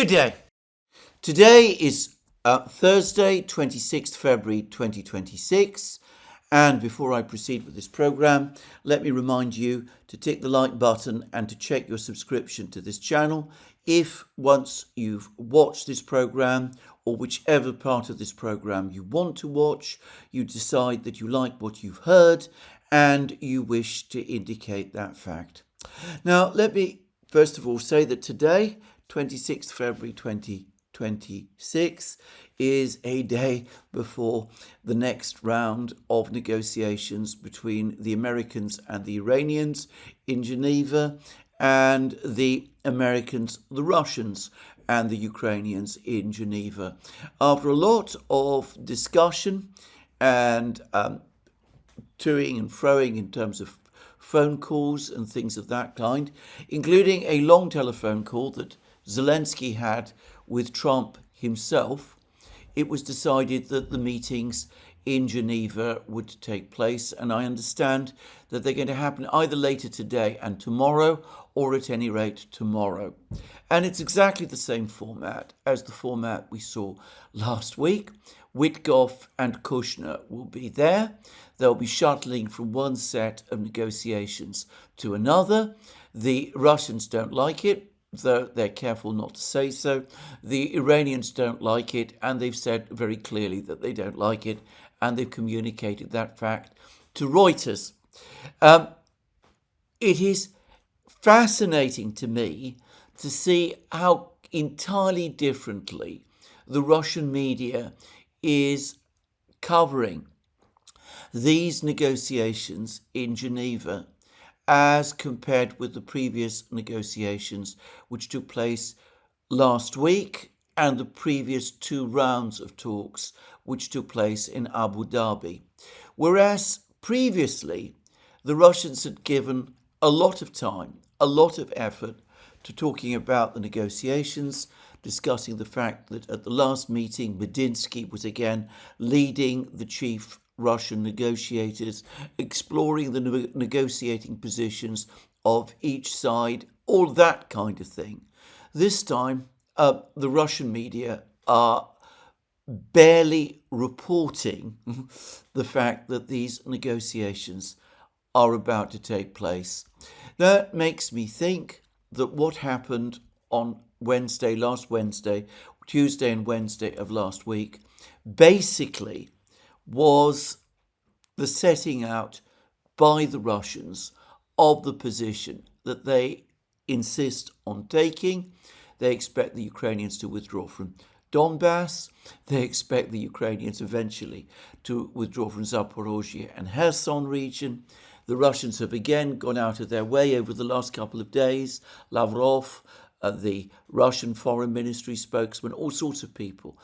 Good day. Today is Thursday, 26th February 2026. And before I proceed with this program, let me remind you to tick the like button and to check your subscription to this channel if once you've watched this program or whichever part of this program you want to watch, you decide that you like what you've heard and you wish to indicate that fact. Now, let me first of all say that today, 26th February 2026, is a day before the next round of negotiations between the Americans and the Iranians in Geneva, and the Americans, the Russians, and the Ukrainians in Geneva. After a lot of discussion and toing and froing in terms of phone calls and things of that kind, including a long telephone call that Zelensky had with Trump himself, it was decided that the meetings in Geneva would take place, and I understand that they're going to happen either later today and tomorrow, or at any rate tomorrow. And it's exactly the same format as the format we saw last week. Witkoff and Kushner will be there. They'll be shuttling from one set of negotiations to another. The Russians don't like it, though they're careful not to say so. The Iranians don't like it, and they've said very clearly that they don't like it, and they've communicated that fact to Reuters. It is fascinating to me to see how entirely differently the Russian media is covering these negotiations in Geneva as compared with the previous negotiations which took place last week and the previous two rounds of talks which took place in Abu Dhabi. Whereas previously the Russians had given a lot of time, a lot of effort to talking about the negotiations, discussing the fact that at the last meeting Medinsky was again leading the chief Russian negotiators, exploring the negotiating positions of each side, all that kind of thing. This time, the Russian media are barely reporting the fact that these negotiations are about to take place. That makes me think that what happened on last Wednesday, Tuesday and Wednesday of last week, basically was the setting out by the Russians of the position that they insist on taking. They expect the Ukrainians to withdraw from Donbass. They expect the Ukrainians eventually to withdraw from Zaporozhzhia and Kherson region. The Russians have again gone out of their way over the last couple of days. Lavrov, the Russian Foreign Ministry spokesman, all sorts of people.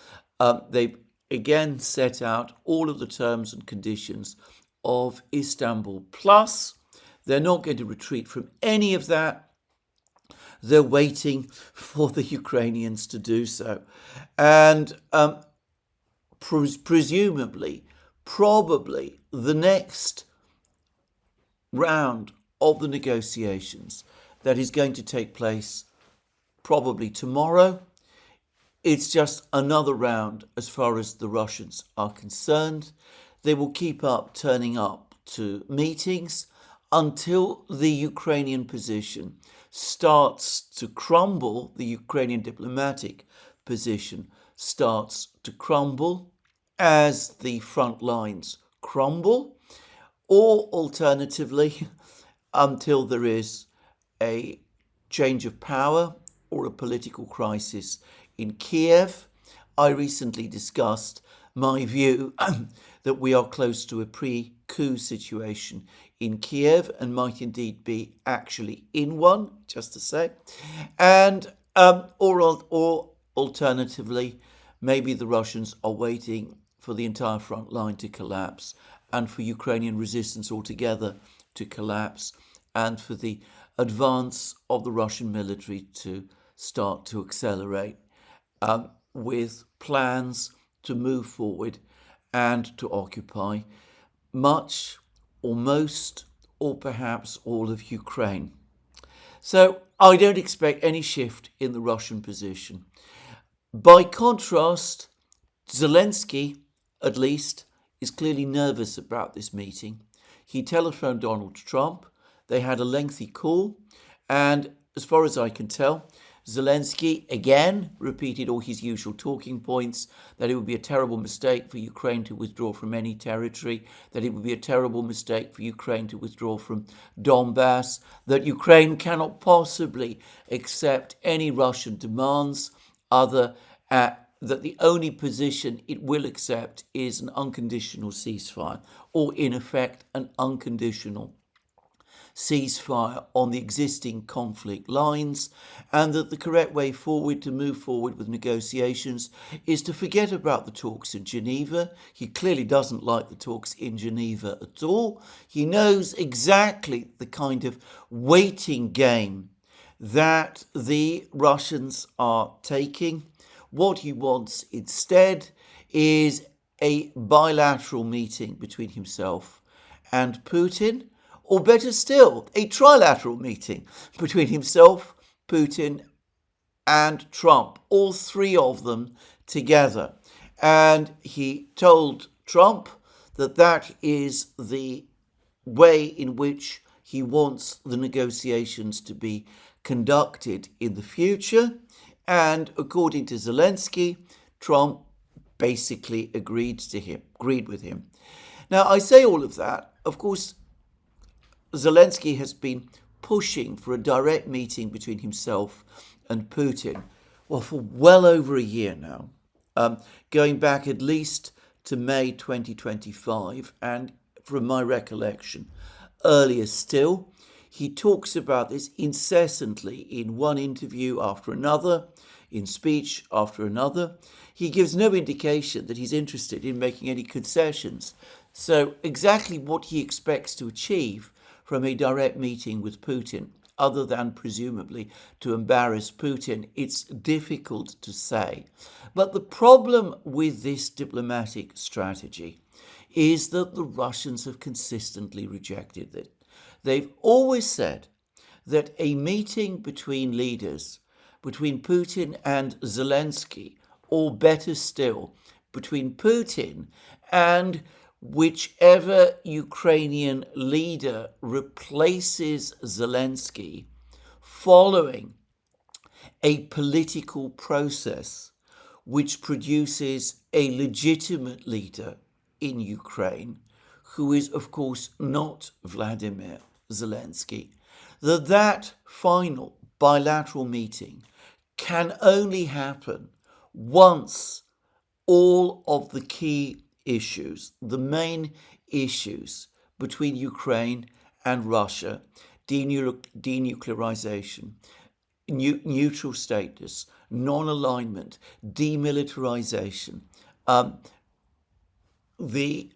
They again set out all of the terms and conditions of Istanbul Plus. They're not going to retreat from any of that. They're waiting for the Ukrainians to do so. And presumably, probably the next round of the negotiations that is going to take place probably tomorrow, it's just another round as far as the Russians are concerned. They will keep turning up to meetings until the Ukrainian position starts to crumble, the Ukrainian diplomatic position starts to crumble as the front lines crumble, or alternatively, until there is a change of power or a political crisis in Kiev. I recently discussed my view that we are close to a pre-coup situation in Kiev and might indeed be actually in one, just to say. And or alternatively, maybe the Russians are waiting for the entire front line to collapse and for Ukrainian resistance altogether to collapse and for the advance of the Russian military to start to accelerate, with plans to move forward and to occupy much or most or perhaps all of Ukraine. So I don't expect any shift in the Russian position. By contrast, Zelensky, at least, is clearly nervous about this meeting. He telephoned Donald Trump. They had a lengthy call, and as far as I can tell, Zelensky again repeated all his usual talking points, that it would be a terrible mistake for Ukraine to withdraw from any territory, that it would be a terrible mistake for Ukraine to withdraw from Donbass, that Ukraine cannot possibly accept any Russian demands other that the only position it will accept is an unconditional ceasefire, or in effect an unconditional ceasefire on the existing conflict lines, and that the correct way forward to move forward with negotiations is to forget about the talks in Geneva. He clearly doesn't like the talks in Geneva at all. He knows exactly the kind of waiting game that the Russians are taking. What he wants instead is a bilateral meeting between himself and Putin, or better still, a trilateral meeting between himself, Putin, and Trump, all three of them together. And he told Trump that that is the way in which he wants the negotiations to be conducted in the future. And according to Zelensky, Trump basically agreed with him. Now, I say all of that. Of course, Zelensky has been pushing for a direct meeting between himself and Putin, for well over a year now, going back at least to May 2025, and from my recollection, earlier still. He talks about this incessantly in one interview after another, in speech after another. He gives no indication that he's interested in making any concessions. So exactly what he expects to achieve from a direct meeting with Putin, other than presumably to embarrass Putin, it's difficult to say. But the problem with this diplomatic strategy is that the Russians have consistently rejected it. They've always said that a meeting between leaders, between Putin and Zelensky, or better still, between Putin and whichever Ukrainian leader replaces Zelensky, following a political process which produces a legitimate leader in Ukraine, who is, of course, not Vladimir Zelensky, that final bilateral meeting can only happen once all of the key issues, the main issues between Ukraine and Russia, denuclearization, neutral status, non-alignment, demilitarization, the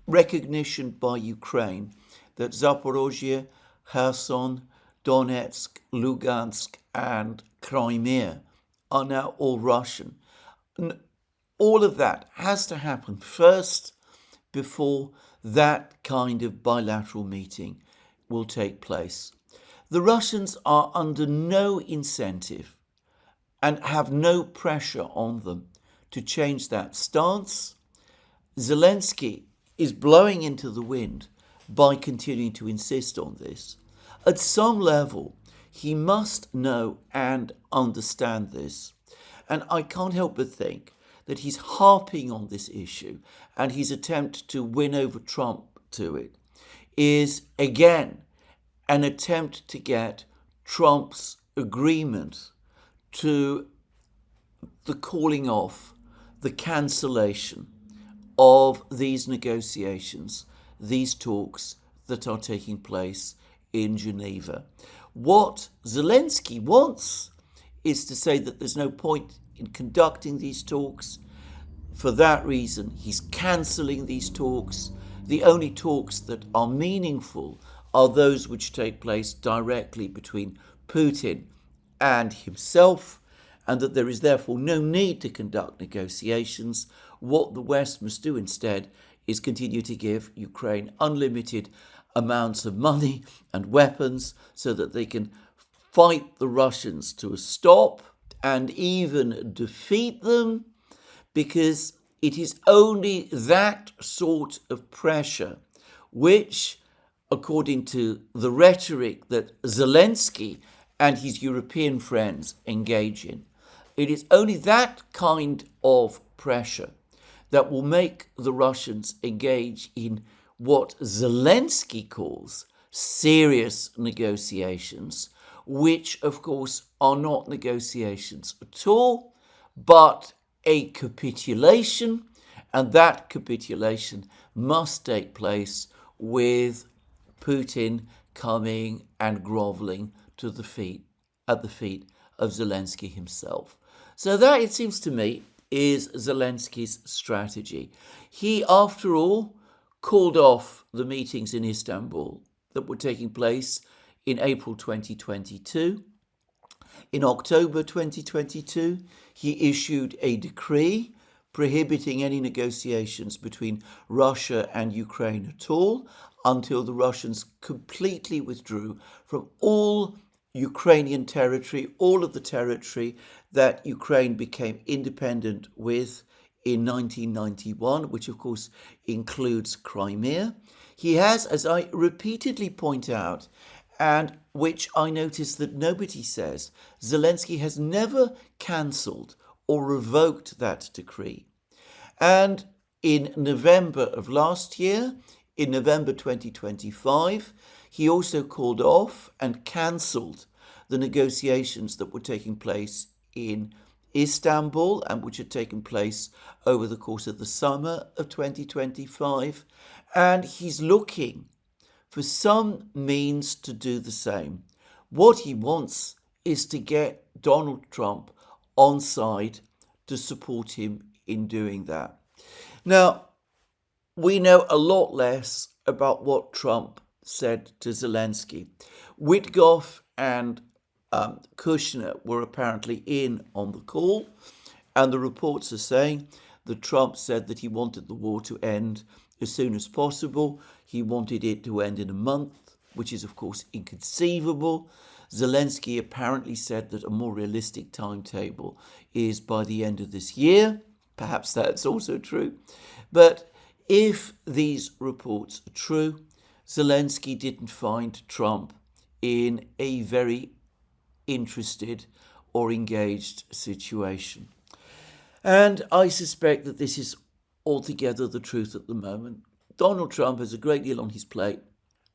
recognition by Ukraine that Zaporozhzhia, Kherson, Donetsk, Lugansk, and Crimea are now all Russian. All of that has to happen first before that kind of bilateral meeting will take place. The Russians are under no incentive and have no pressure on them to change that stance. Zelensky is blowing into the wind by continuing to insist on this. At some level, he must know and understand this. And I can't help but think that he's harping on this issue, and his attempt to win over Trump to it is, again, an attempt to get Trump's agreement to the calling off, the cancellation of these negotiations, these talks that are taking place in Geneva. What Zelensky wants is to say that there's no point in conducting these talks. For that reason, he's cancelling these talks. The only talks that are meaningful are those which take place directly between Putin and himself, and that there is therefore no need to conduct negotiations. What the West must do instead is continue to give Ukraine unlimited amounts of money and weapons so that they can fight the Russians to a stop and even defeat them, because it is only that sort of pressure which, according to the rhetoric that Zelensky and his European friends engage in, it is only that kind of pressure that will make the Russians engage in what Zelensky calls serious negotiations, which of course are not negotiations at all, but a capitulation, and that capitulation must take place with Putin coming and groveling at the feet of Zelensky himself. So that, it seems to me, is Zelensky's strategy. He, after all, called off the meetings in Istanbul that were taking place in April 2022. In October 2022, he issued a decree prohibiting any negotiations between Russia and Ukraine at all until the Russians completely withdrew from all Ukrainian territory, all of the territory that Ukraine became independent with in 1991, which of course includes Crimea. He has, as I repeatedly point out, and which I notice that nobody says, Zelensky has never cancelled or revoked that decree. And in November of last year, in November 2025, he also called off and cancelled the negotiations that were taking place in Istanbul and which had taken place over the course of the summer of 2025. And he's looking for some means to do the same. What he wants is to get Donald Trump on side to support him in doing that. Now, we know a lot less about what Trump said to Zelensky. Witkoff and Kushner were apparently in on the call, and the reports are saying that Trump said that he wanted the war to end as soon as possible. He wanted it to end in a month, which is, of course, inconceivable. Zelensky apparently said that a more realistic timetable is by the end of this year. Perhaps that's also true. But if these reports are true, Zelensky didn't find Trump in a very interested or engaged situation. And I suspect that this is altogether the truth at the moment. Donald Trump has a great deal on his plate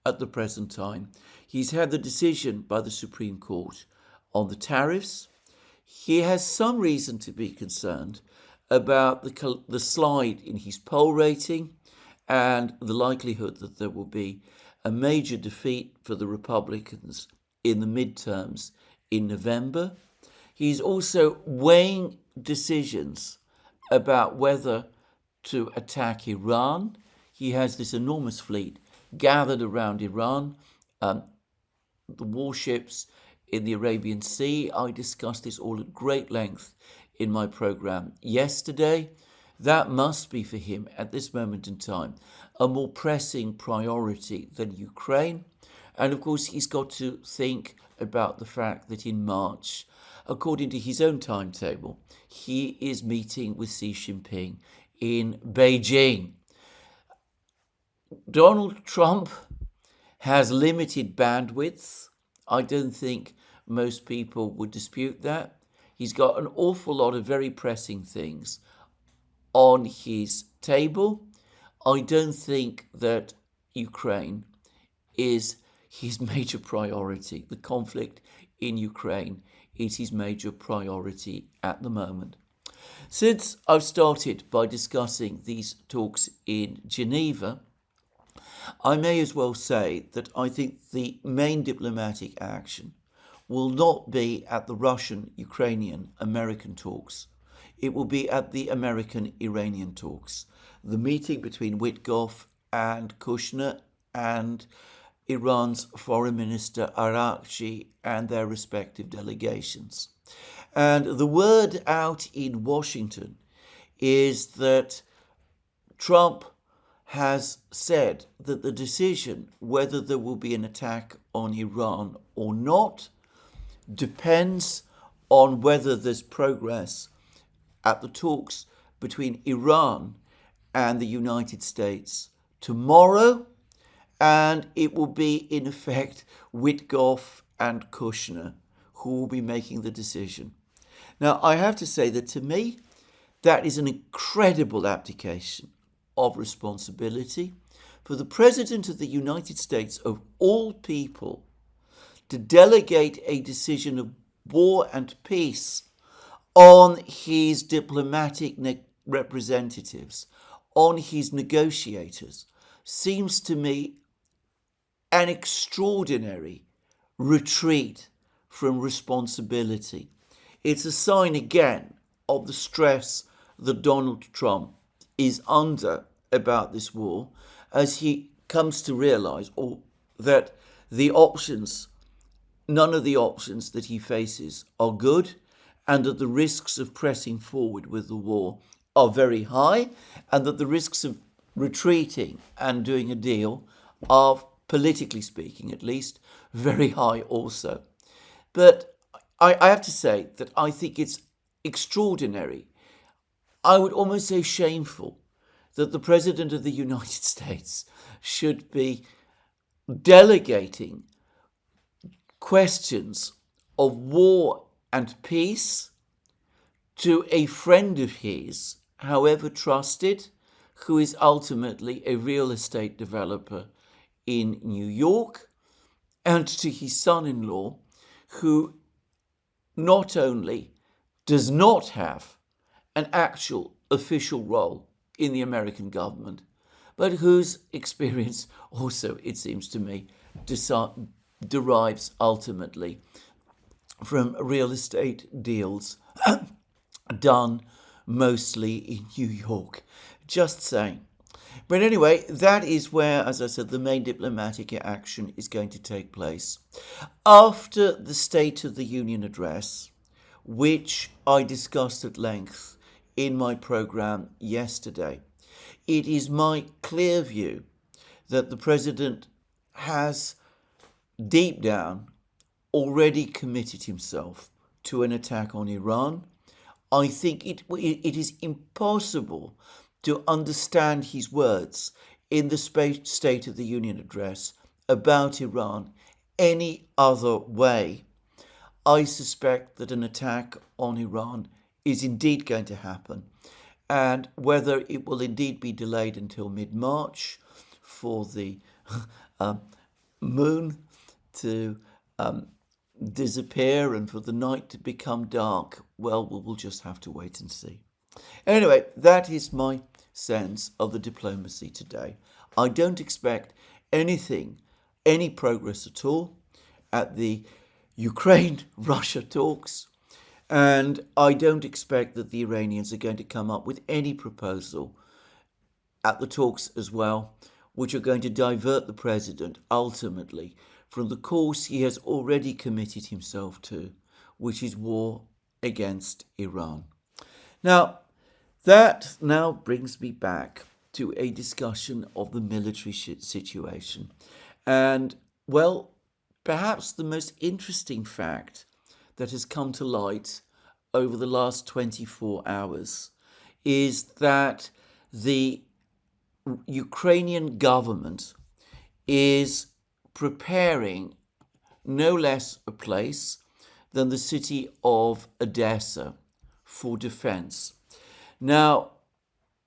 at the present time. He's had the decision by the Supreme Court on the tariffs. He has some reason to be concerned about the slide in his poll rating and the likelihood that there will be a major defeat for the Republicans in the midterms in November. He's also weighing decisions about whether to attack Iran. He has this enormous fleet gathered around Iran, the warships in the Arabian Sea. I discussed this all at great length in my program yesterday. That must be for him at this moment in time a more pressing priority than Ukraine. And of course, he's got to think about the fact that in March, according to his own timetable, he is meeting with Xi Jinping in Beijing. Donald Trump has limited bandwidth. I don't think most people would dispute that. He's got an awful lot of very pressing things on his table. I don't think that Ukraine is his major priority. The conflict in Ukraine is his major priority at the moment. Since I've started by discussing these talks in Geneva, I may as well say that I think the main diplomatic action will not be at the Russian-Ukrainian-American talks. It will be at the American-Iranian talks, the meeting between Witkoff and Kushner and Iran's Foreign Minister Araghchi and their respective delegations. And the word out in Washington is that Trump has said that the decision whether there will be an attack on Iran or not depends on whether there's progress at the talks between Iran and the United States tomorrow, and it will be, in effect, Witkoff and Kushner who will be making the decision. Now, I have to say that to me, that is an incredible abdication of responsibility for the President of the United States, of all people, to delegate a decision of war and peace on his diplomatic representatives, on his negotiators, seems to me an extraordinary retreat from responsibility. It's a sign again of the stress that Donald Trump is under about this war, as he comes to realize that none of the options that he faces are good, and that the risks of pressing forward with the war are very high, and that the risks of retreating and doing a deal are, politically speaking at least, very high also. But I have to say that I think it's extraordinary, I would almost say shameful, that the President of the United States should be delegating questions of war and peace to a friend of his, however trusted, who is ultimately a real estate developer in New York, and to his son-in-law, who not only does not have an actual official role in the American government, but whose experience also, it seems to me, derives ultimately from real estate deals done mostly in New York. Just saying. But anyway, that is where, as I said, the main diplomatic action is going to take place. After the State of the Union address, which I discussed at length in my programme yesterday, it is my clear view that the President has deep down already committed himself to an attack on Iran. I think it is impossible to understand his words in the State of the Union address about Iran any other way. I suspect that an attack on Iran is indeed going to happen, and whether it will indeed be delayed until mid-March for the moon to disappear and for the night to become dark, well, we'll just have to wait and see. Anyway, that is my sense of the diplomacy today. I don't expect any progress at all at the Ukraine-Russia talks, and I don't expect that the Iranians are going to come up with any proposal at the talks as well, which are going to divert the President ultimately from the course he has already committed himself to, which is war against Iran. Now, that now brings me back to a discussion of the military situation. And, well, perhaps the most interesting fact that has come to light over the last 24 hours is that the Ukrainian government is preparing no less a place than the city of Odessa for defense. Now,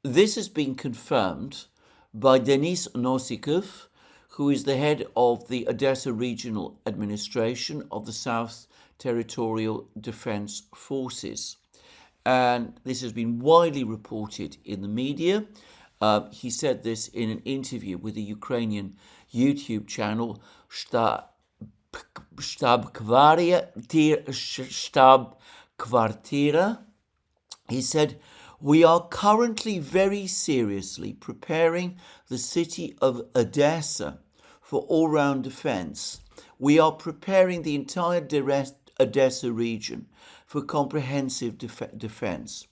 this has been confirmed by Denis Nosikov, who is the head of the Odessa Regional Administration of the South Territorial Defense Forces. And this has been widely reported in the media. He said this in an interview with the Ukrainian YouTube channel Shtab-Kvartira. He said, "We are currently very seriously preparing the city of Odessa for all-round defense. We are preparing the entire Odessa region for comprehensive defense."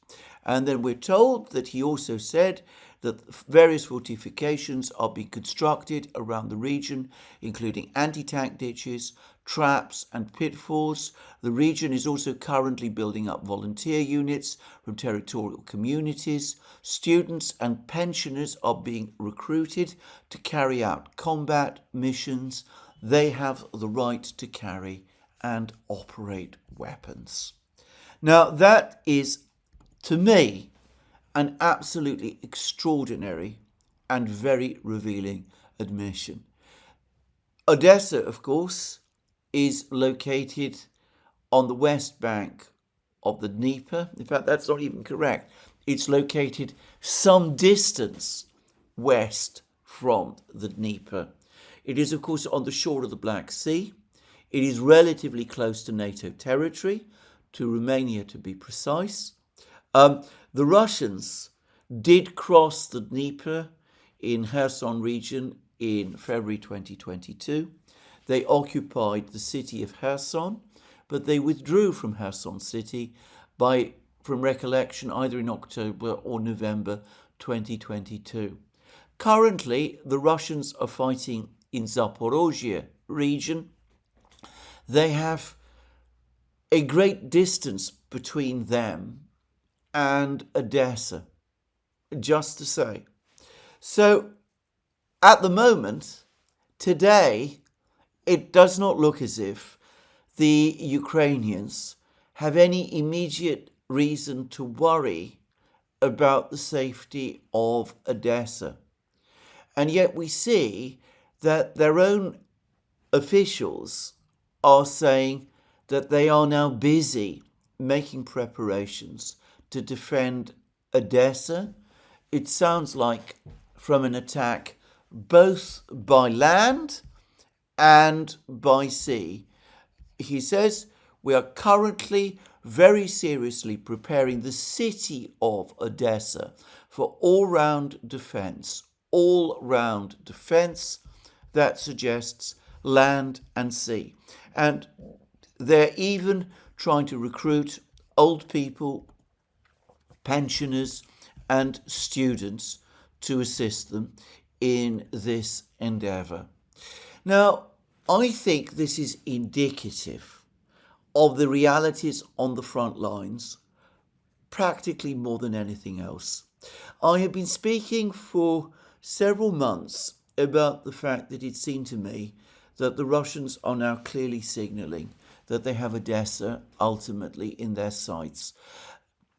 And then we're told that he also said that various fortifications are being constructed around the region, including anti-tank ditches, traps and pitfalls. The region is also currently building up volunteer units from territorial communities. Students and pensioners are being recruited to carry out combat missions. They have the right to carry and operate weapons. Now, that is, to me, an absolutely extraordinary and very revealing admission. Odessa, of course, is located on the west bank of the Dnieper. In fact, that's not even correct. It's located some distance west from the Dnieper. It is, of course, on the shore of the Black Sea. It is relatively close to NATO territory, to Romania to be precise. The Russians did cross the Dnieper in Kherson region in February 2022. They occupied the city of Kherson, but they withdrew from Kherson city from recollection, either in October or November 2022. Currently, the Russians are fighting in Zaporozhzhia region. They have a great distance between them and Odessa, just to say. So, at the moment, today, it does not look as if the Ukrainians have any immediate reason to worry about the safety of Odessa. And yet we see that their own officials are saying that they are now busy making preparations to defend Odessa. It sounds like from an attack both by land and by sea. He says, we are currently very seriously preparing the city of Odessa for all-round defense. All-round defense that suggests land and sea. And they're even trying to recruit old people, pensioners, and students to assist them in this endeavour. Now, I think this is indicative of the realities on the front lines, practically more than anything else. I have been speaking for several months about the fact that it seemed to me that the Russians are now clearly signalling that they have Odessa ultimately in their sights.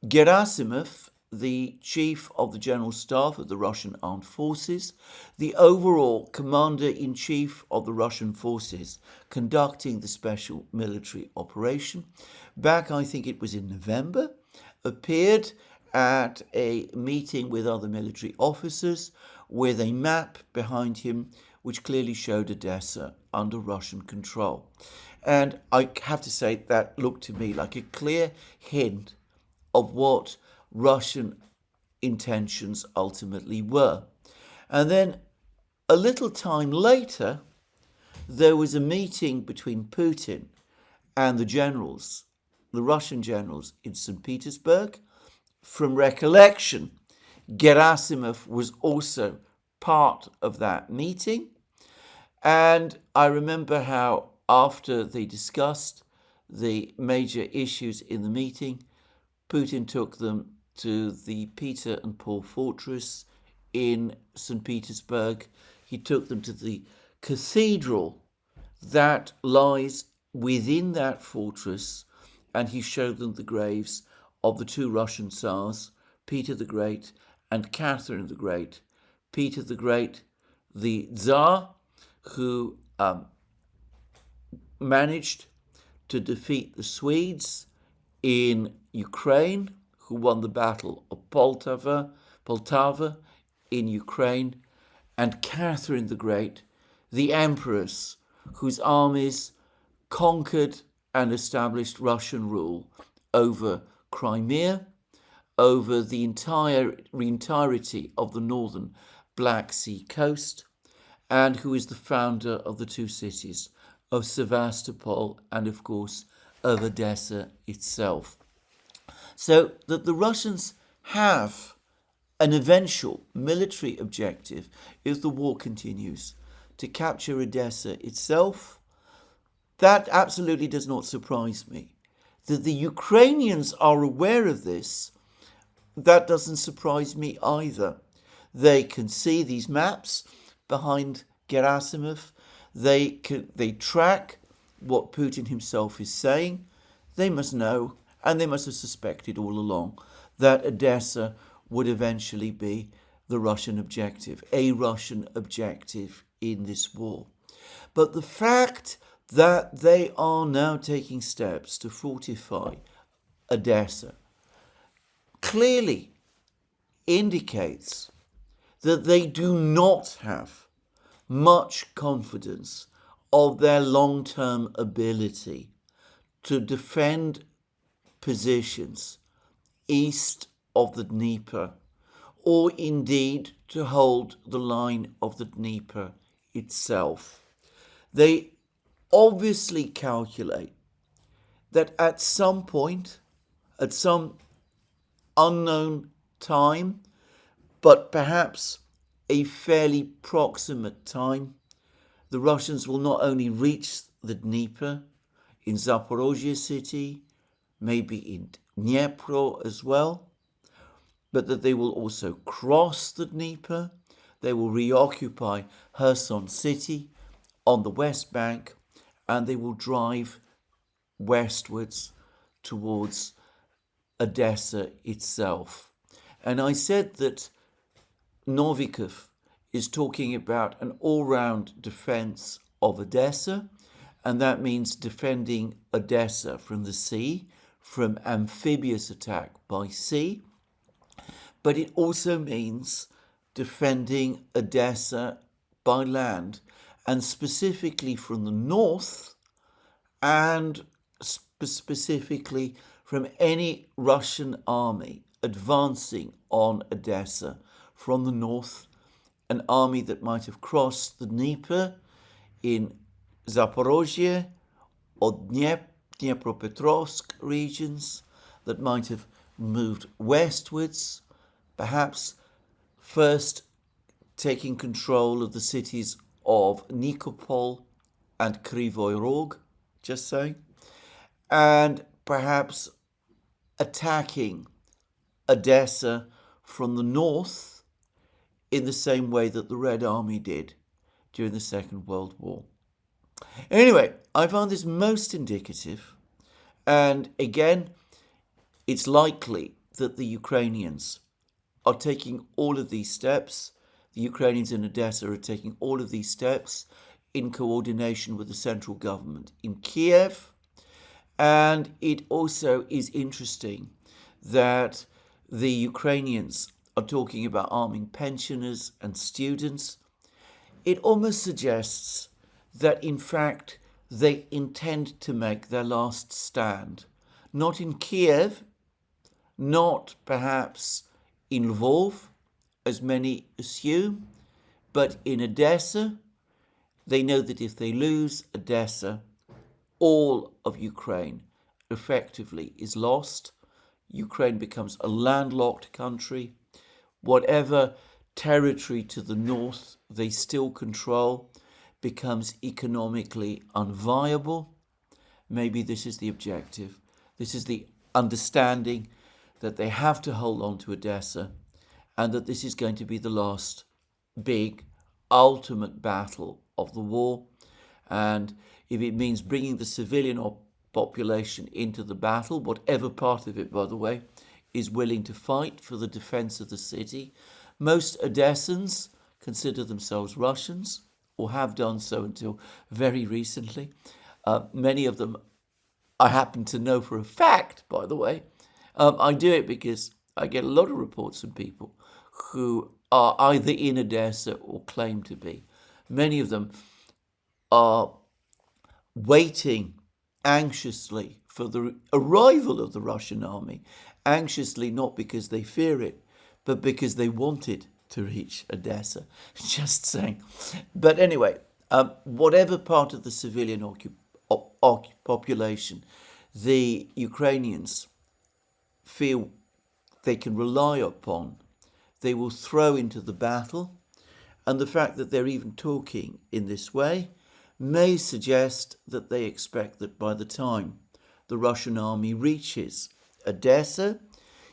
Gerasimov, the chief of the General Staff of the Russian Armed Forces, the overall commander-in-chief of the Russian forces conducting the special military operation, back I think it was in November, appeared at a meeting with other military officers with a map behind him which clearly showed Odessa under Russian control. And I have to say that looked to me like a clear hint of what Russian intentions ultimately were. And then a little time later, there was a meeting between Putin and the generals, the Russian generals in St. Petersburg. From recollection, Gerasimov was also part of that meeting. And I remember how after they discussed the major issues in the meeting, Putin took them to the Peter and Paul Fortress in St. Petersburg. He took them to the cathedral that lies within that fortress, and he showed them the graves of the two Russian Tsars, Peter the Great and Catherine the Great. Peter the Great, the Tsar, who managed to defeat the Swedes in Ukraine, who won the Battle of Poltava in Ukraine, and Catherine the Great, the Empress, whose armies conquered and established Russian rule over Crimea, over the entirety of the northern Black Sea coast, and who is the founder of the two cities of Sevastopol and, of course, of Odessa itself. So that the Russians have an eventual military objective, if the war continues, to capture Odessa itself, That absolutely does not surprise me. That the Ukrainians are aware of this, that doesn't surprise me either. They can see these maps behind Gerasimov. They track what Putin himself is saying. They must know, and they must have suspected all along, that Odessa would eventually be the Russian objective, a Russian objective in this war. But the fact that they are now taking steps to fortify Odessa clearly indicates that they do not have much confidence of their long-term ability to defend positions east of the Dnieper, or indeed to hold the line of the Dnieper itself. They obviously calculate that at some point, at some unknown time, but perhaps a fairly proximate time, the Russians will not only reach the Dnieper in Zaporozhzhia city, maybe in Dnipro as well, but that they will also cross the Dnieper. They will reoccupy Kherson city on the west bank, and they will drive westwards towards Odessa itself. And I said that Novikov is talking about an all-round defense of Odessa, and that means defending Odessa from the sea, from amphibious attack by sea, but it also means defending Odessa by land, and specifically from the north, and specifically from any Russian army advancing on Odessa from the north, an army that might have crossed the Dnieper in Zaporozhzhia or Dnipropetrovsk regions, that might have moved westwards, perhaps first taking control of the cities of Nikopol and Kryvyi Rog, just saying, and perhaps attacking Odessa from the north in the same way that the Red Army did during the Second World War. Anyway, I found this most indicative, and again, it's likely that the Ukrainians are taking all of these steps. The Ukrainians in Odessa are taking all of these steps in coordination with the central government in Kiev. And it also is interesting that the Ukrainians are talking about arming pensioners and students. It almost suggests that, in fact, they intend to make their last stand, not in Kiev, not perhaps in Lvov, as many assume, but in Odessa. They know that if they lose Odessa, all of Ukraine effectively is lost. Ukraine becomes a landlocked country. Whatever territory to the north they still control becomes economically unviable. Maybe this is the objective. This is the understanding that they have to hold on to Odessa, and that this is going to be the last big, ultimate battle of the war. And if it means bringing the civilian population into the battle, whatever part of it, by the way, is willing to fight for the defense of the city. Most Odessans consider themselves Russians, or have done so until very recently. Many of them I happen to know for a fact, by the way. I do it because I get a lot of reports from people who are either in Odessa or claim to be. Many of them are waiting anxiously for the arrival of the Russian army, anxiously not because they fear it, but because they wanted to reach Odessa. Just saying. But anyway, whatever part of the civilian population the Ukrainians feel they can rely upon, they will throw into the battle. And the fact that they're even talking in this way may suggest that they expect that by the time the Russian army reaches Odessa,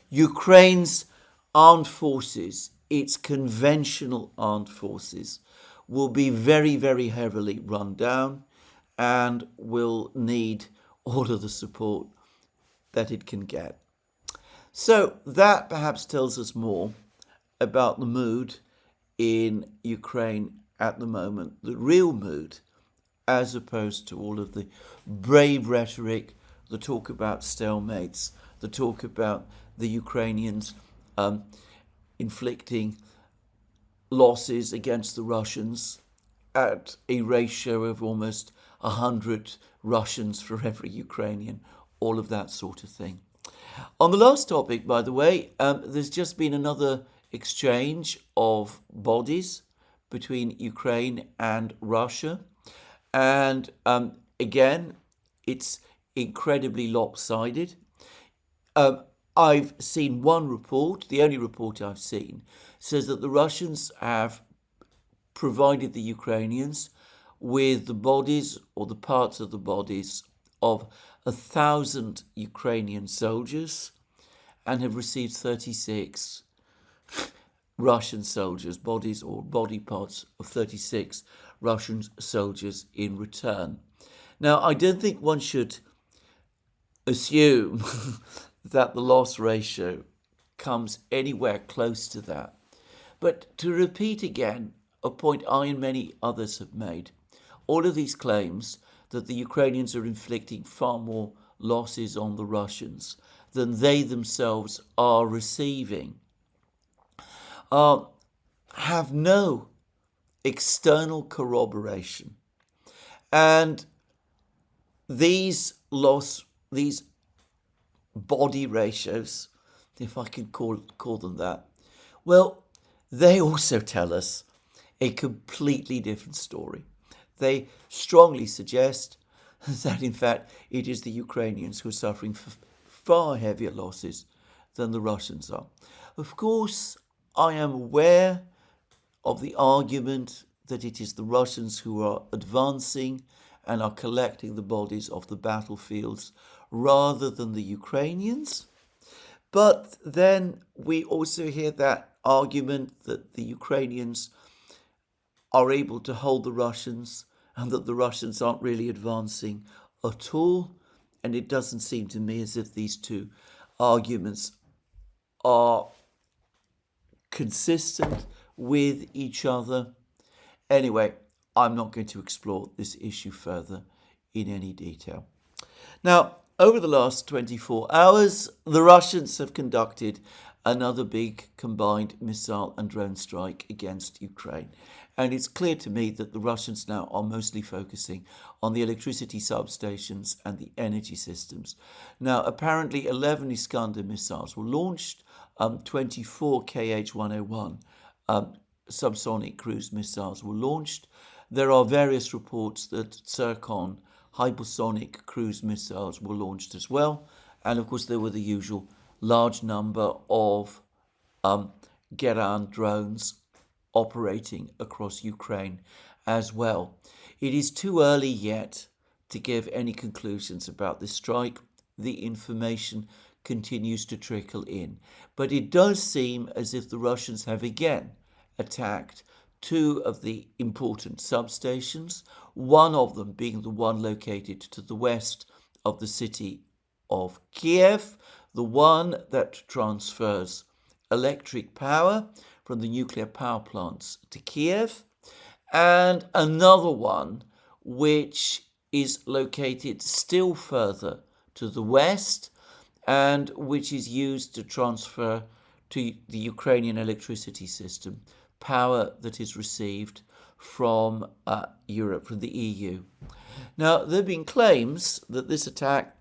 Ukraine's armed forces, its conventional armed forces, will be very, very heavily run down and will need all of the support that it can get. So that perhaps tells us more about the mood in Ukraine at the moment, the real mood, as opposed to all of the brave rhetoric, the talk about stalemates, the talk about the Ukrainians inflicting losses against the Russians at a ratio of almost 100 Russians for every Ukrainian, all of that sort of thing. On the last topic, by the way, there's just been another exchange of bodies between Ukraine and Russia. And again, it's incredibly lopsided. I've seen one report, the only report I've seen, says that the Russians have provided the Ukrainians with the bodies or the parts of the bodies of 1,000 Ukrainian soldiers and have received 36 Russian soldiers, bodies or body parts of 36 Russian soldiers in return. Now, I don't think one should assume that the loss ratio comes anywhere close to that. But to repeat again a point I and many others have made, all of these claims that the Ukrainians are inflicting far more losses on the Russians than they themselves are receiving have no external corroboration. And these body ratios, if I can call them that, well, they also tell us a completely different story. They strongly suggest that, in fact, it is the Ukrainians who are suffering far heavier losses than the Russians are. Of course, I am aware of the argument that it is the Russians who are advancing and are collecting the bodies off the battlefields rather than the Ukrainians. But then we also hear that argument that the Ukrainians are able to hold the Russians and that the Russians aren't really advancing at all. And it doesn't seem to me as if these two arguments are consistent with each other. Anyway, I'm not going to explore this issue further in any detail. Now, over the last 24 hours, the Russians have conducted another big combined missile and drone strike against Ukraine. And it's clear to me that the Russians now are mostly focusing on the electricity substations and the energy systems. Now, apparently 11 Iskander missiles were launched, 24 Kh-101 subsonic cruise missiles were launched. There are various reports that Zircon hypersonic cruise missiles were launched as well. And of course, there were the usual large number of Geran drones operating across Ukraine as well. It is too early yet to give any conclusions about this strike. The information continues to trickle in. But it does seem as if the Russians have again attacked two of the important substations, one of them being the one located to the west of the city of Kiev, the one that transfers electric power from the nuclear power plants to Kiev, and another one which is located still further to the west and which is used to transfer to the Ukrainian electricity system power that is received from Europe, from the EU. Now, there have been claims that this attack,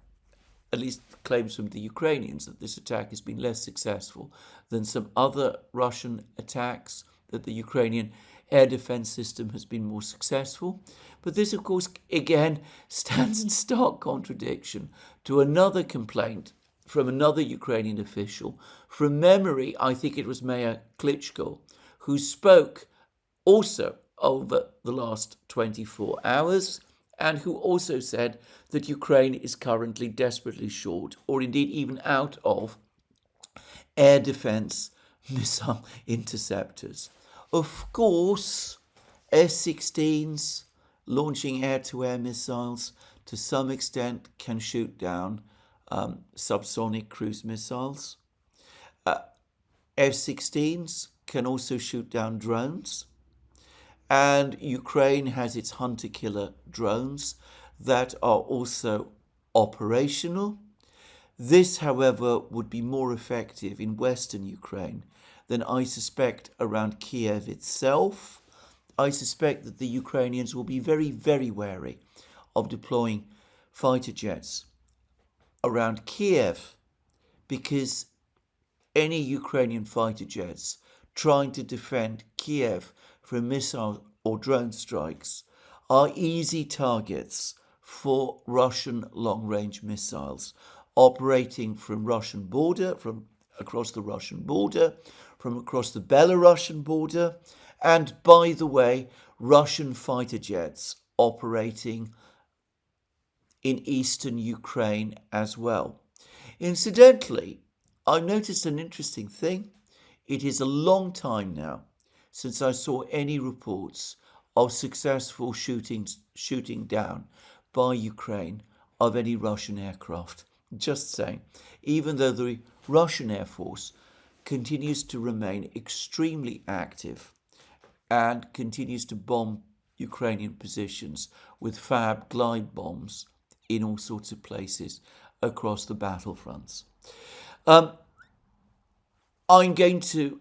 at least claims from the Ukrainians, that this attack has been less successful than some other Russian attacks, that the Ukrainian air defense system has been more successful. But this, of course, again, stands in stark contradiction to another complaint from another Ukrainian official. From memory, I think it was Mayor Klitschko, who spoke also over the last 24 hours, and who also said that Ukraine is currently desperately short, or indeed even out of, air defense missile interceptors. Of course, S-16s launching air-to-air missiles to some extent can shoot down subsonic cruise missiles. F-16s can also shoot down drones. And Ukraine has its hunter-killer drones that are also operational. This, however, would be more effective in western Ukraine than I suspect around Kiev itself. I suspect that the Ukrainians will be very, very wary of deploying fighter jets around Kiev, because any Ukrainian fighter jets trying to defend Kiev from missile or drone strikes are easy targets for Russian long-range missiles operating from Russian border, from across the Russian border, from across the Belarusian border, and by the way, Russian fighter jets operating in eastern Ukraine as well. Incidentally, I've noticed an interesting thing. It is a long time now since I saw any reports of successful shooting down by Ukraine of any Russian aircraft. Just saying, even though the Russian Air Force continues to remain extremely active and continues to bomb Ukrainian positions with FAB glide bombs in all sorts of places across the battlefronts. I'm going to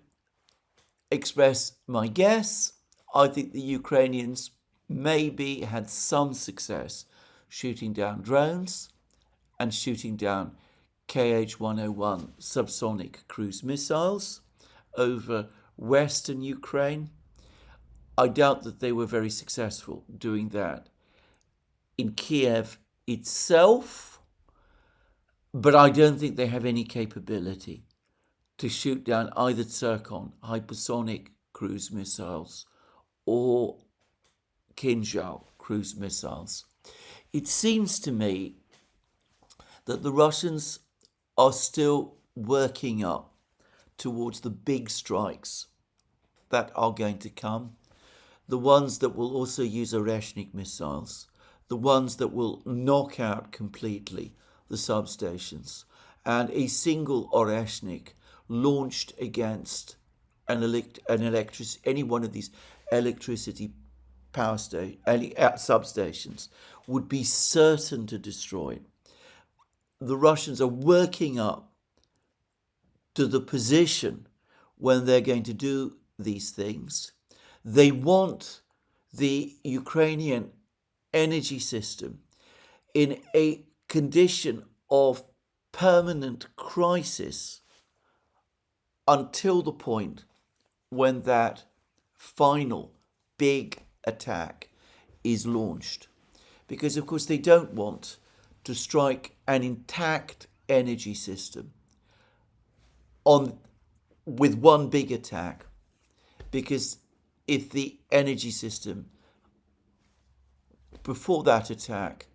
express my guess. I think the Ukrainians maybe had some success shooting down drones and shooting down Kh-101 subsonic cruise missiles over western Ukraine. I doubt that they were very successful doing that in Kiev itself, but I don't think they have any capability to shoot down either Zircon hypersonic cruise missiles or Kinzhal cruise missiles. It seems to me that the Russians are still working up towards the big strikes that are going to come, the ones that will also use Oreshnik missiles, the ones that will knock out completely the substations, and a single Oreshnik launched against any one of these electricity power substations would be certain to destroy. The Russians are working up to the position when they're going to do these things. They want the Ukrainian energy system in a condition of permanent crisis until the point when that final big attack is launched. Because, of course, they don't want to strike an intact energy system with one big attack, because if the energy system before that attack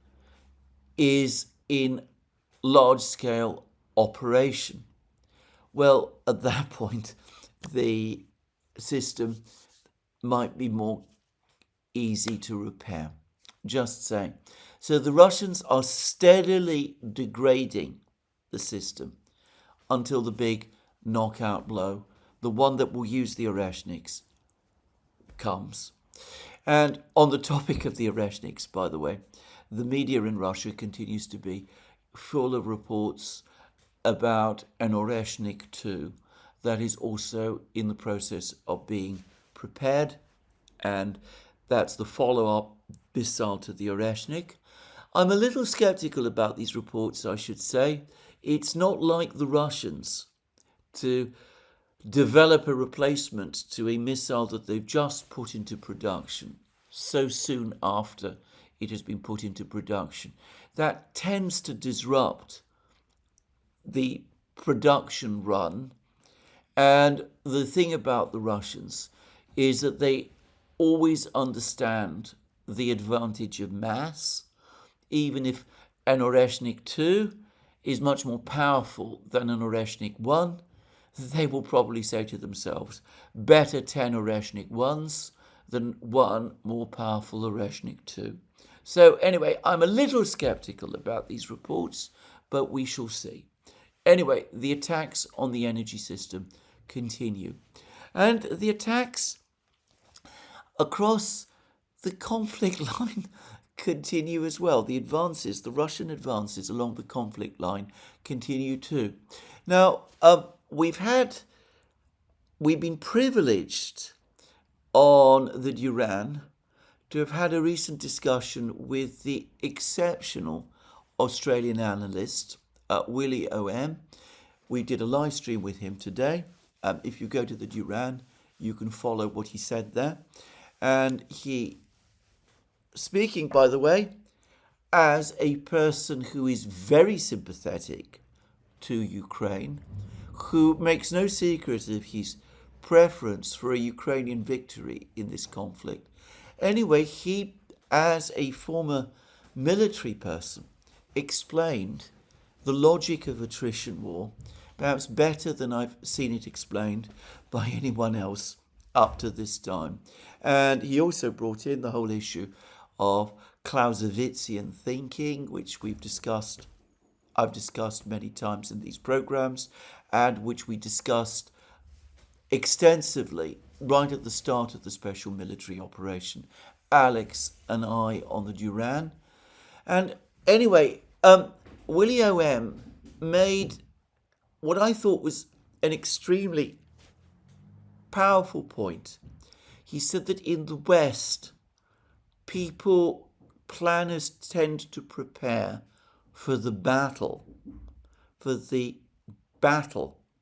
is in large-scale operation, well, at that point, the system might be more easy to repair. Just saying. So the Russians are steadily degrading the system until the big knockout blow, the one that will use the Oreshniks, comes. And on the topic of the Oreshniks, by the way, the media in Russia continues to be full of reports about an Oreshnik 2 that is also in the process of being prepared, and that's the follow-up missile to the Oreshnik. I'm a little skeptical about these reports, I should say. It's not like the Russians to develop a replacement to a missile that they've just put into production so soon after it has been put into production. That tends to disrupt the production run. And the thing about the Russians is that they always understand the advantage of mass, even if an Oreshnik 2 is much more powerful than an Oreshnik 1, they will probably say to themselves, better 10 Oreshnik 1s than one more powerful Oreshnik 2. So anyway, I'm a little skeptical about these reports, but we shall see. Anyway, the attacks on the energy system continue. And the attacks across the conflict line continue as well. The advances, the Russian advances along the conflict line continue too. Now, we've been privileged on the Duran to have had a recent discussion with the exceptional Australian analyst, Willie O.M. We did a live stream with him today. If you go to the Duran, you can follow what he said there. And he, speaking, by the way, as a person who is very sympathetic to Ukraine, who makes no secret of his preference for a Ukrainian victory in this conflict. Anyway, he, as a former military person, explained the logic of attrition war, perhaps better than I've seen it explained by anyone else up to this time. And he also brought in the whole issue of Clausewitzian thinking, which I've discussed many times in these programs, and which we discussed extensively right at the start of the special military operation, Alex and I on the Duran. And anyway, Willie O.M. made what I thought was an extremely powerful point. He said that in the West, planners tend to prepare for the battle,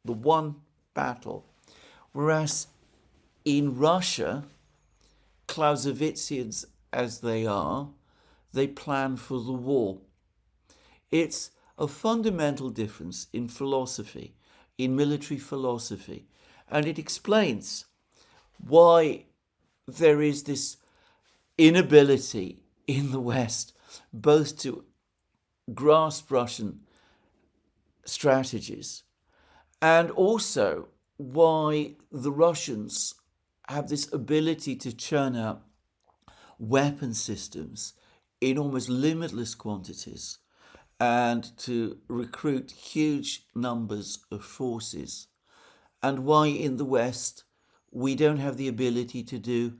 the one battle. Whereas in Russia, Clausewitzians as they are, they plan for the war. It's a fundamental difference in philosophy, in military philosophy, and it explains why there is this inability in the West both to grasp Russian strategies and also why the Russians have this ability to churn out weapon systems in almost limitless quantities and to recruit huge numbers of forces, and why in the West we don't have the ability to do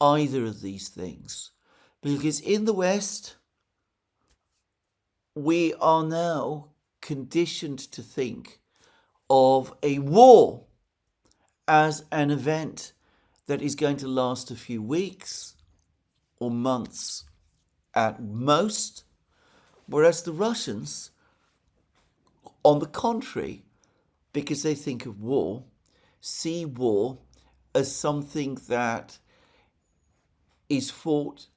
either of these things. Because in the West, we are now conditioned to think of a war as an event that is going to last a few weeks or months at most, whereas the Russians, on the contrary, because they think of war, see war as something that is fought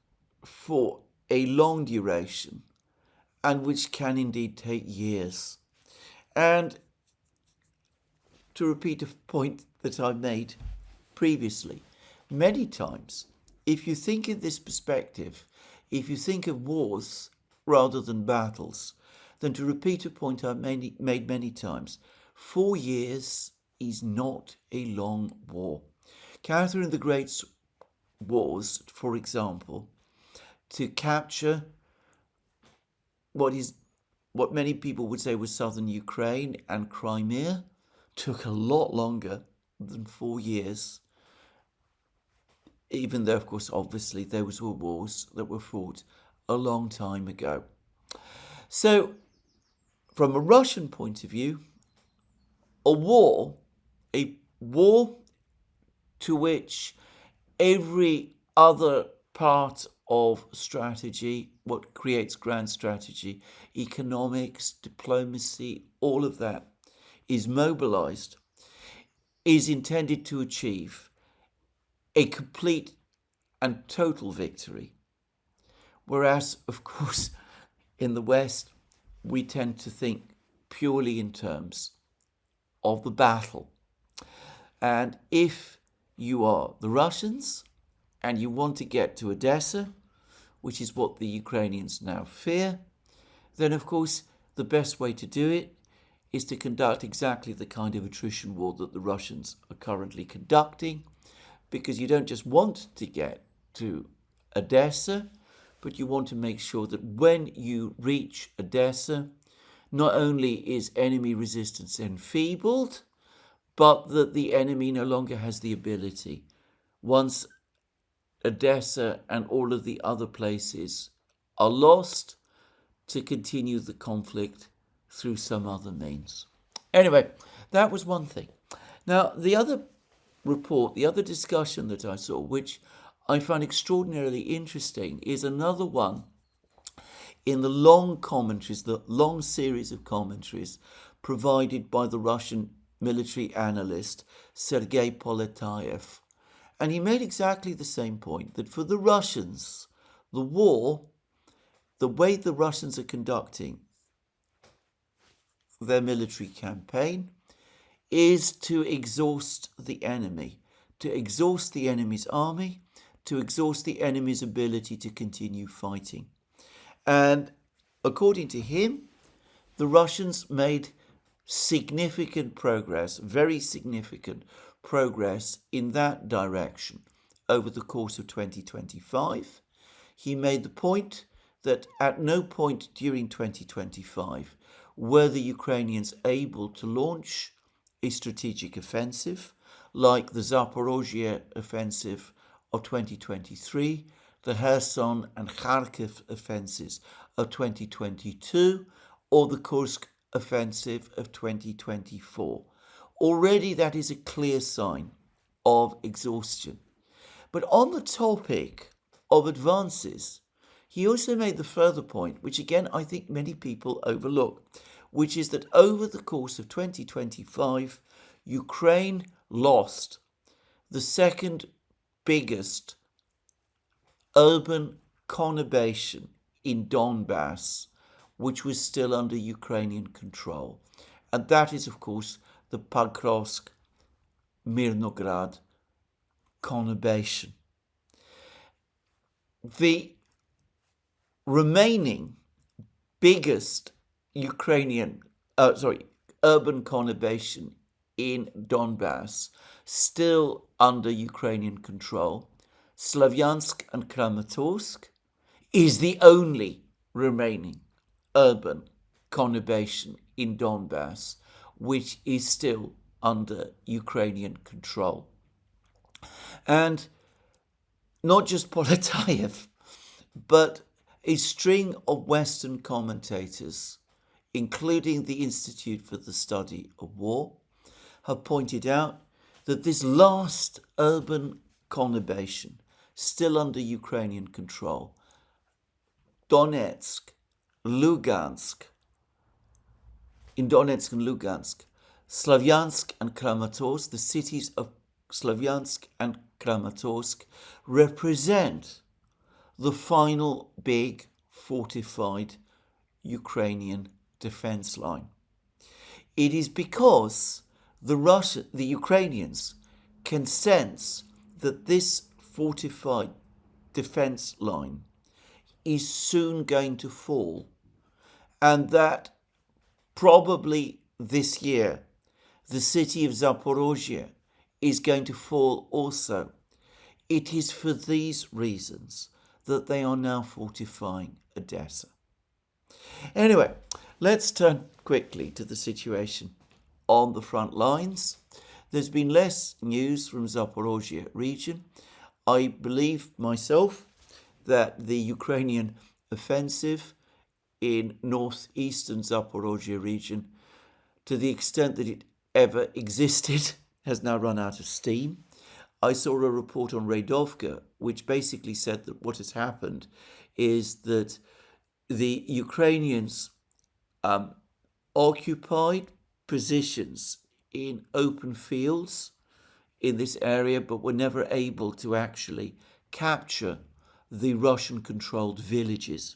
for a long duration and which can indeed take years. And to repeat a point that I made previously, many times, if you think in this perspective, if you think of wars rather than battles, then to repeat a point I've made many times, 4 years is not a long war. Catherine the Great's wars, for example, to capture what many people would say was southern Ukraine and Crimea, took a lot longer than 4 years, even though, of course, obviously those were wars that were fought a long time ago. So, from a Russian point of view, a war to which every other part of strategy, what creates grand strategy, economics, diplomacy, all of that is mobilized, is intended to achieve a complete and total victory. Whereas, of course, in the West, we tend to think purely in terms of the battle. And if you are the Russians, and you want to get to Odessa, which is what the Ukrainians now fear, then of course the best way to do it is to conduct exactly the kind of attrition war that the Russians are currently conducting, because you don't just want to get to Odessa, but you want to make sure that when you reach Odessa, not only is enemy resistance enfeebled, but that the enemy no longer has the ability, once Odessa and all of the other places are lost, to continue the conflict through some other means. Anyway, that was one thing. Now, the other report, the other discussion that I saw, which I found extraordinarily interesting, is another one in the long commentaries, the long series of commentaries provided by the Russian military analyst Sergei Poletayev. And he made exactly the same point, that for the Russians, the war, the way the Russians are conducting their military campaign, is to exhaust the enemy, to exhaust the enemy's army, to exhaust the enemy's ability to continue fighting. And according to him, the Russians made significant progress, very significant progress in that direction over the course of 2025. He made the point that at no point during 2025 were the Ukrainians able to launch a strategic offensive like the Zaporozhzhia offensive of 2023, the Kherson and Kharkiv offensives of 2022, or the Kursk offensive of 2024. Already that is a clear sign of exhaustion. But on the topic of advances, he also made the further point, which again I think many people overlook, which is that over the course of 2025, Ukraine lost the second biggest urban conurbation in Donbass, which was still under Ukrainian control. And that is, of course, the Pokrovsk-Mirnograd conurbation. The remaining biggest urban conurbation in Donbass, still under Ukrainian control, Slavyansk and Kramatorsk, is the only remaining urban conurbation in Donbass which is still under Ukrainian control. And not just Poletayev, but a string of Western commentators, including the Institute for the Study of War, have pointed out that this last urban conurbation, still under Ukrainian control, Donetsk, Lugansk, in Donetsk and Lugansk, Slavyansk and Kramatorsk, the cities of Slavyansk and Kramatorsk, represent the final big fortified Ukrainian defense line. It is because the Ukrainians can sense that this fortified defense line is soon going to fall, and that probably this year the city of Zaporozhzhia is going to fall also. It is for these reasons that they are now fortifying Odessa. Anyway, let's turn quickly to the situation on the front lines. There's been less news from Zaporozhzhia region. I believe myself that the Ukrainian offensive in northeastern Zaporozhzhia region, to the extent that it ever existed, has now run out of steam. I saw a report on Radovka which basically said that what has happened is that the Ukrainians occupied positions in open fields in this area, but were never able to actually capture the Russian-controlled villages,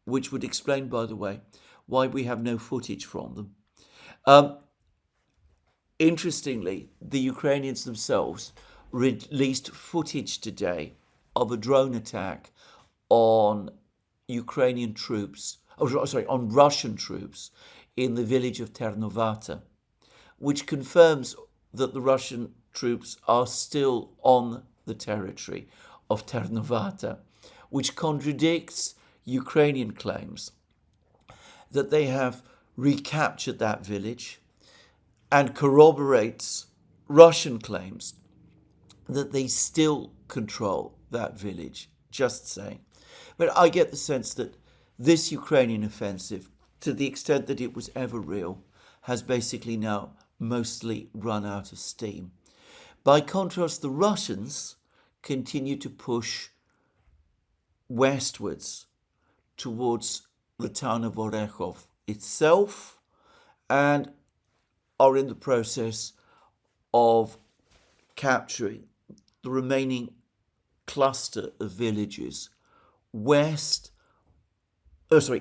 which would explain, by the way, why we have no footage from them. Interestingly, the Ukrainians themselves released footage today of a drone attack on Ukrainian troops, on Russian troops in the village of Ternovata, which confirms that the Russian troops are still on the territory of Ternovata, which contradicts Ukrainian claims that they have recaptured that village and corroborates Russian claims that they still control that village. Just saying. But I get the sense that this Ukrainian offensive, to the extent that it was ever real, has basically now mostly run out of steam. By contrast, the Russians continue to push westwards towards the town of Orekhov itself and are in the process of capturing the remaining cluster of villages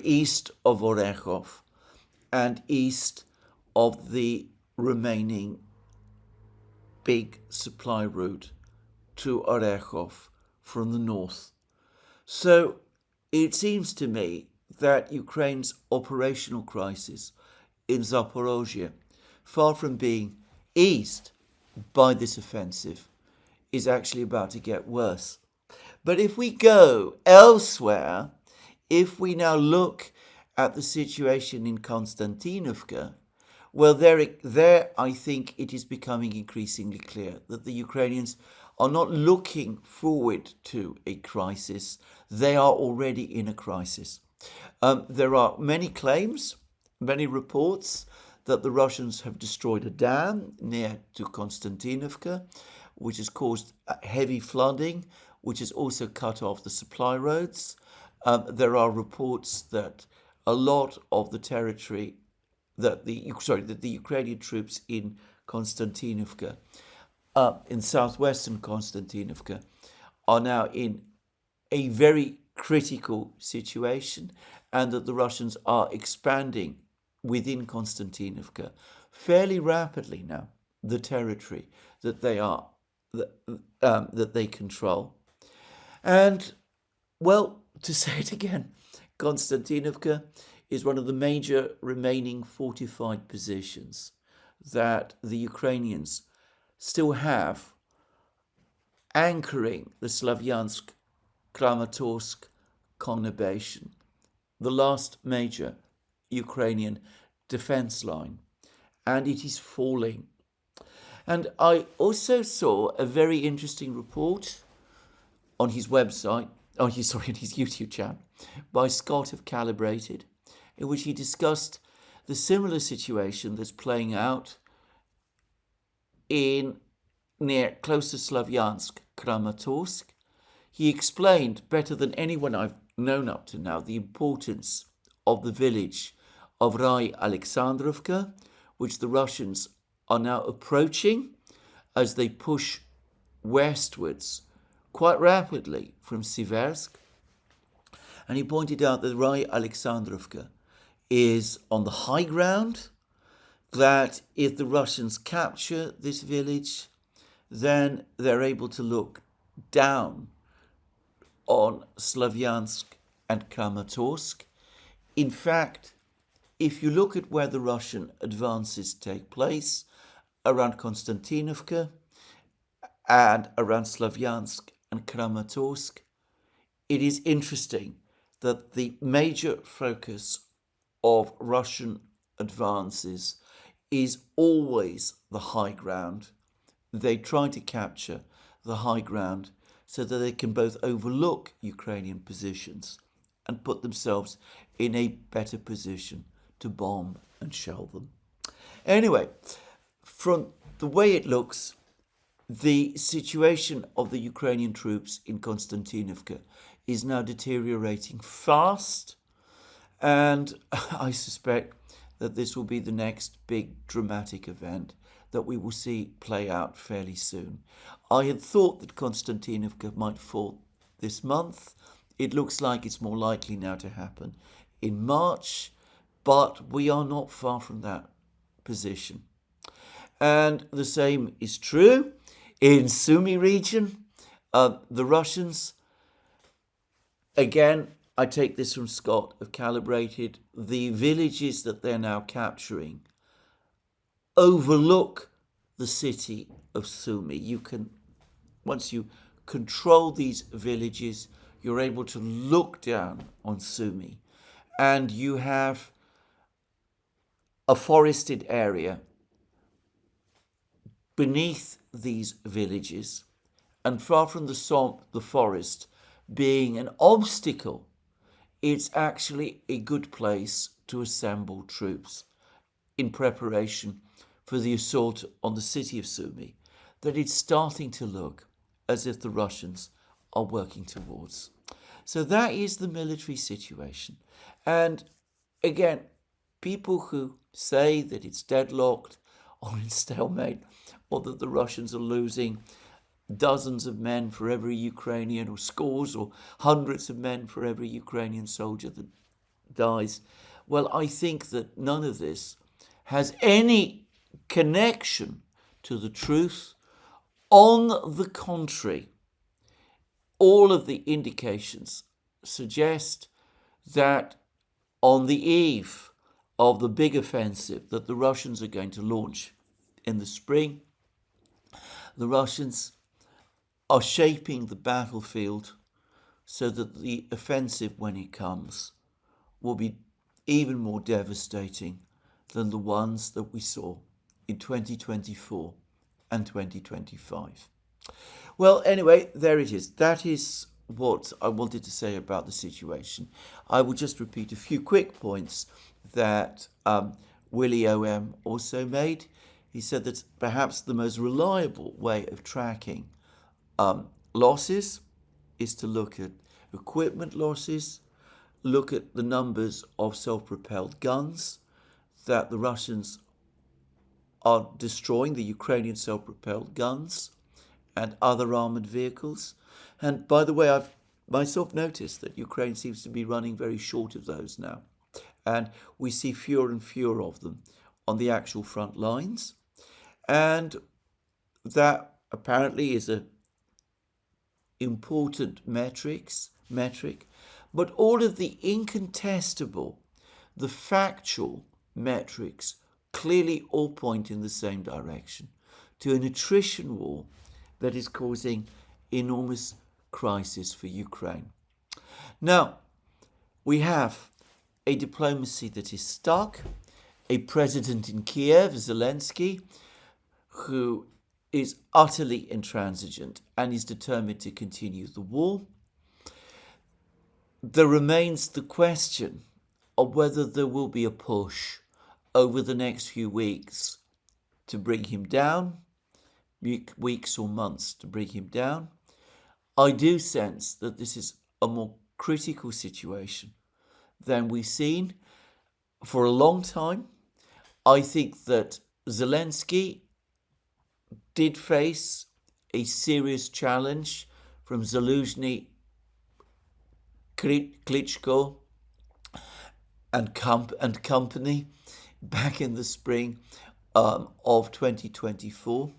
east of Orekhov and east of the remaining big supply route to Orekhov from the north. So it seems to me that Ukraine's operational crisis in Zaporozhzhia, far from being eased by this offensive, is actually about to get worse. But if we go elsewhere, if we now look at the situation in Konstantinovka, well, there I think it is becoming increasingly clear that the Ukrainians are not looking forward to a crisis. They are already in a crisis. There are many claims, many reports that the Russians have destroyed a dam near to Konstantinovka, which has caused heavy flooding, which has also cut off the supply roads. There are reports that a lot of the territory that the Ukrainian troops in Konstantinovka, in southwestern Konstantinovka, are now in a very critical situation, and that the Russians are expanding within Konstantinovka fairly rapidly now, the territory that they control. And, well, to say it again, Konstantinovka is one of the major remaining fortified positions that the Ukrainians still have, anchoring the Slavyansk-Kramatorsk conurbation, the last major Ukrainian defense line, and it is falling. And I also saw a very interesting report on his website, on his YouTube channel, by Scott of Calibrated, in which he discussed the similar situation that's playing out close to Slavyansk, Kramatorsk. He explained better than anyone I've known up to now the importance of the village of Rai Alexandrovka, which the Russians are now approaching as they push westwards quite rapidly from Siversk. And he pointed out that Rai Alexandrovka is on the high ground, that if the Russians capture this village, then they're able to look down on Slavyansk and Kramatorsk. In fact, if you look at where the Russian advances take place, around Konstantinovka and around Slavyansk and Kramatorsk, it is interesting that the major focus of Russian advances is always the high ground. They try to capture the high ground so that they can both overlook Ukrainian positions and put themselves in a better position to bomb and shell them. Anyway, from the way it looks, the situation of the Ukrainian troops in Konstantinovka is now deteriorating fast, and I suspect that this will be the next big dramatic event that we will see play out fairly soon. I had thought that Konstantinovka might fall this month. It looks like it's more likely now to happen in March, but we are not far from that position. And the same is true In Sumy region, the Russians, again, I take this from Scott, have calibrated the villages that they're now capturing overlook the city of Sumy. Once you control these villages, you're able to look down on Sumy, and you have a forested area beneath these villages, and far from the forest being an obstacle, it's actually a good place to assemble troops in preparation for the assault on the city of Sumy that it's starting to look as if the Russians are working towards. So that is the military situation. And again, people who say that it's deadlocked or in stalemate, or that the Russians are losing dozens of men for every Ukrainian, or scores or hundreds of men for every Ukrainian soldier that dies, well, I think that none of this has any connection to the truth. On the contrary, all of the indications suggest that on the eve of the big offensive that the Russians are going to launch in the spring, the Russians are shaping the battlefield so that the offensive, when it comes, will be even more devastating than the ones that we saw in 2024 and 2025. Well, anyway, there it is. That is what I wanted to say about the situation. I will just repeat a few quick points that Willie O.M. also made. He said that perhaps the most reliable way of tracking losses is to look at equipment losses, look at the numbers of self-propelled guns that the Russians are destroying, the Ukrainian self-propelled guns and other armoured vehicles. And by the way, I've myself noticed that Ukraine seems to be running very short of those now. And we see fewer and fewer of them on the actual front lines. And that apparently is a important metric, but all of the incontestable, the factual metrics clearly all point in the same direction, to an attrition war that is causing enormous crisis for Ukraine. Now, we have a diplomacy that is stuck, a president in Kiev, Zelensky, who is utterly intransigent and is determined to continue the war. There remains the question of whether there will be a push over the next few weeks to bring him down, weeks or months to bring him down. I do sense that this is a more critical situation than we've seen for a long time. I think that Zelensky did face a serious challenge from Zaluzhny, Klitschko and company back in the spring of 2024,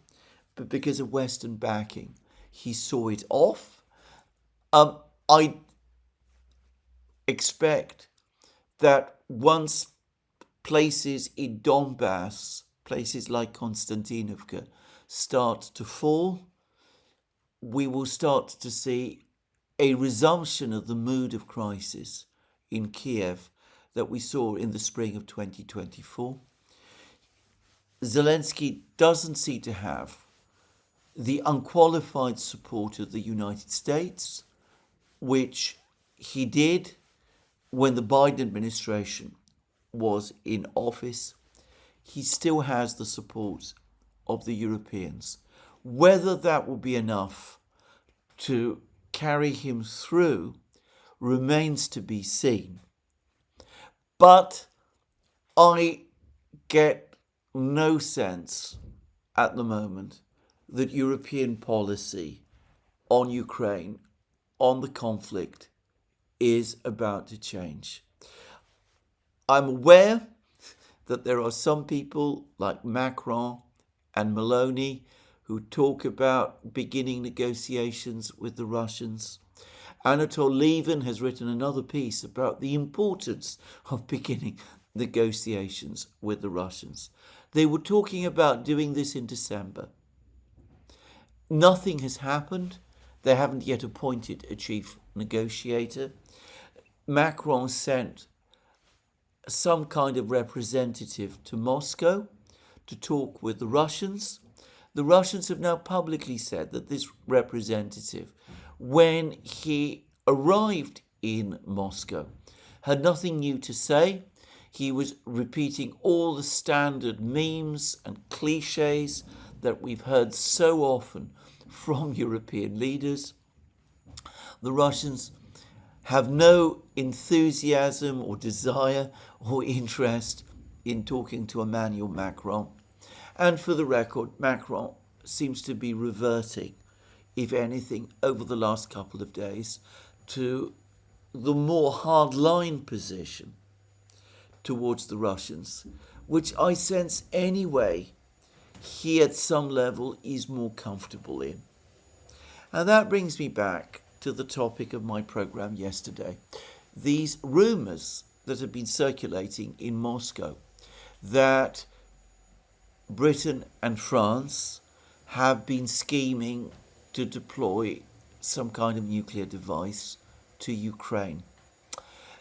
but because of Western backing, he saw it off. I expect that once places in Donbass, places like Konstantinovka, start to fall, we will start to see a resumption of the mood of crisis in Kiev that we saw in the spring of 2024. Zelensky doesn't seem to have the unqualified support of the United States, which he did when the Biden administration was in office. He still has the support of the Europeans. Whether that will be enough to carry him through remains to be seen. But I get no sense at the moment that European policy on Ukraine, on the conflict, is about to change. I'm aware that there are some people like Macron and Meloni who talk about beginning negotiations with the Russians. Anatol Levin has written another piece about the importance of beginning negotiations with the Russians. They were talking about doing this in December. Nothing has happened. They haven't yet appointed a chief negotiator. Macron sent some kind of representative to Moscow to talk with the Russians. The Russians have now publicly said that this representative, when he arrived in Moscow, had nothing new to say. He was repeating all the standard memes and cliches that we've heard so often from European leaders. The Russians have no enthusiasm or desire or interest in talking to Emmanuel Macron. And for the record, Macron seems to be reverting, if anything, over the last couple of days to the more hardline position towards the Russians, which I sense anyway he at some level is more comfortable in. And that brings me back to the topic of my program yesterday. These rumours that have been circulating in Moscow that Britain and France have been scheming to deploy some kind of nuclear device to Ukraine.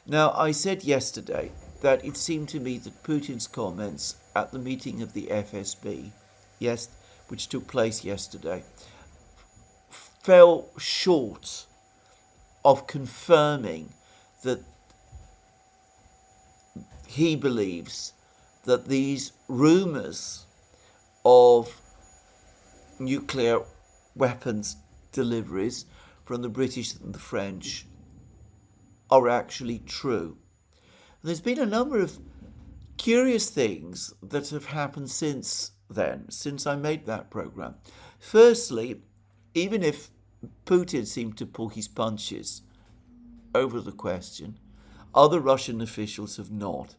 Now, I said yesterday that it seemed to me that Putin's comments at the meeting of the FSB, which took place yesterday, fell short of confirming that he believes that these rumours of nuclear weapons deliveries from the British and the French are actually true. There's been a number of curious things that have happened since then, since I made that programme. Firstly, even if Putin seemed to pull his punches over the question, other Russian officials have not.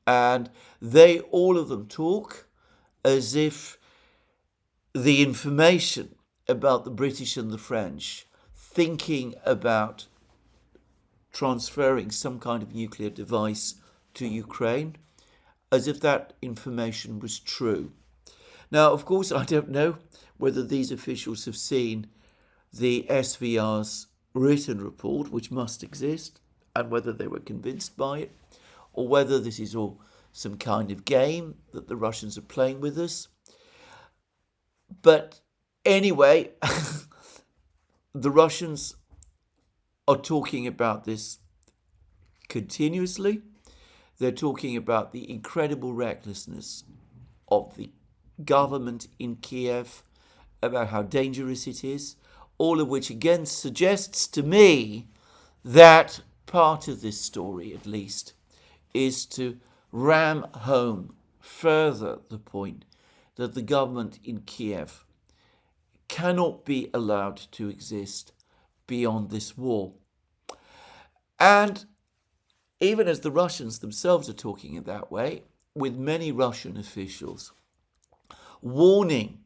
And they, all of them, talk as if the information about the British and the French thinking about transferring some kind of nuclear device to Ukraine, as if that information was true. Now, of course, I don't know whether these officials have seen the SVR's written report, which must exist, and whether they were convinced by it, or whether this is all some kind of game that the Russians are playing with us. But anyway, the Russians are talking about this continuously. They're talking about the incredible recklessness of the government in Kiev, about how dangerous it is, all of which again suggests to me that part of this story, at least, is to ram home further the point that the government in Kiev cannot be allowed to exist beyond this war. And even as the Russians themselves are talking in that way, with many Russian officials warning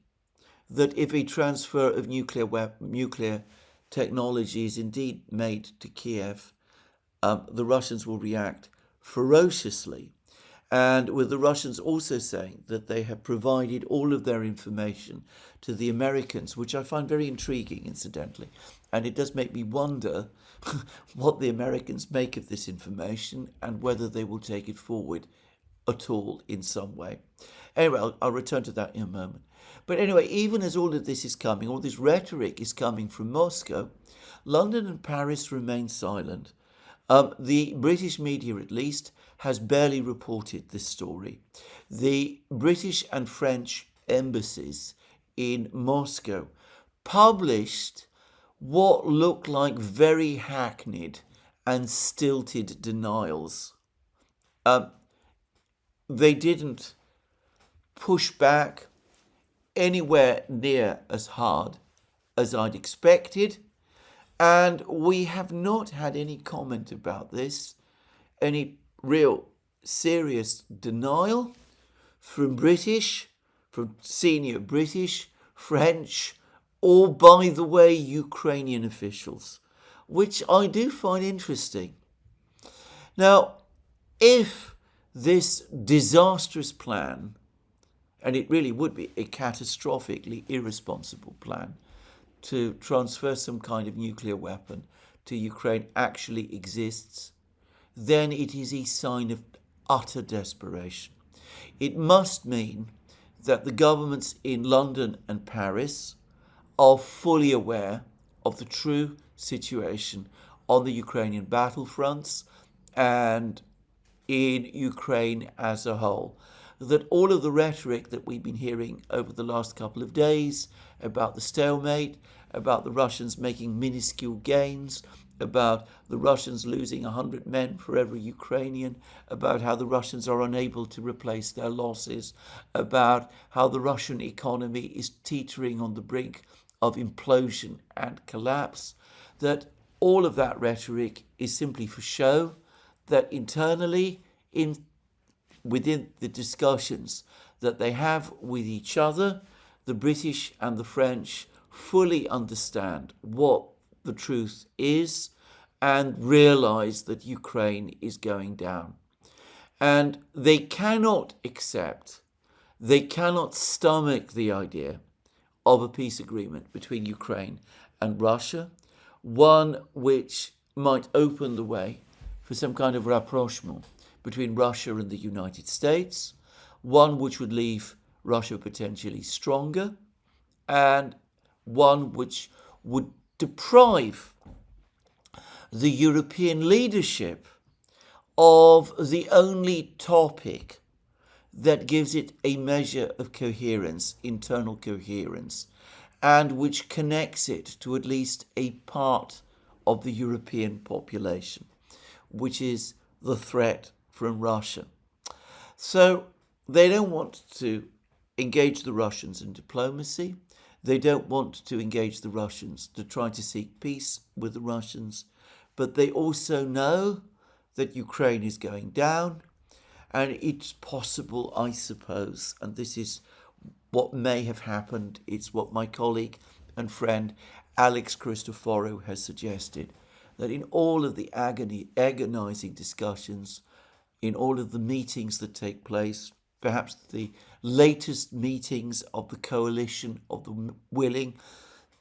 that if a transfer of nuclear technology is indeed made to Kiev, the Russians will react ferociously. And with the Russians also saying that they have provided all of their information to the Americans, which I find very intriguing, incidentally. And it does make me wonder what the Americans make of this information and whether they will take it forward at all in some way. Anyway, I'll return to that in a moment. But anyway, even as all of this is coming, all this rhetoric is coming from Moscow, London and Paris remain silent. The British media, at least, has barely reported this story. The British and French embassies in Moscow published what looked like very hackneyed and stilted denials. They didn't push back anywhere near as hard as I'd expected, and we have not had any comment about this, any real serious denial from senior British, French, or, by the way, Ukrainian officials, which I do find interesting. Now, if this disastrous plan, and it really would be a catastrophically irresponsible plan to transfer some kind of nuclear weapon to Ukraine, actually exists, then it is a sign of utter desperation. It must mean that the governments in London and Paris are fully aware of the true situation on the Ukrainian battlefronts and in Ukraine as a whole. That all of the rhetoric that we've been hearing over the last couple of days about the stalemate, about the Russians making minuscule gains, about the Russians losing 100 men for every Ukrainian, about how the Russians are unable to replace their losses, about how the Russian economy is teetering on the brink of implosion and collapse, that all of that rhetoric is simply for show, that internally, within the discussions that they have with each other, the British and the French fully understand what the truth is and realize that Ukraine is going down. And they cannot accept, they cannot stomach the idea of a peace agreement between Ukraine and Russia, one which might open the way for some kind of rapprochement between Russia and the United States, one which would leave Russia potentially stronger, and one which would deprive the European leadership of the only topic that gives it a measure of coherence, internal coherence, and which connects it to at least a part of the European population, which is the threat from Russia. So they don't want to engage the Russians in diplomacy. They don't want to engage the Russians to try to seek peace with the Russians. But they also know that Ukraine is going down, and it's possible, I suppose, and this is what may have happened, it's what my colleague and friend Alex Christoforou has suggested, that in all of the agonizing discussions, in all of the meetings that take place, perhaps the latest meetings of the coalition of the willing,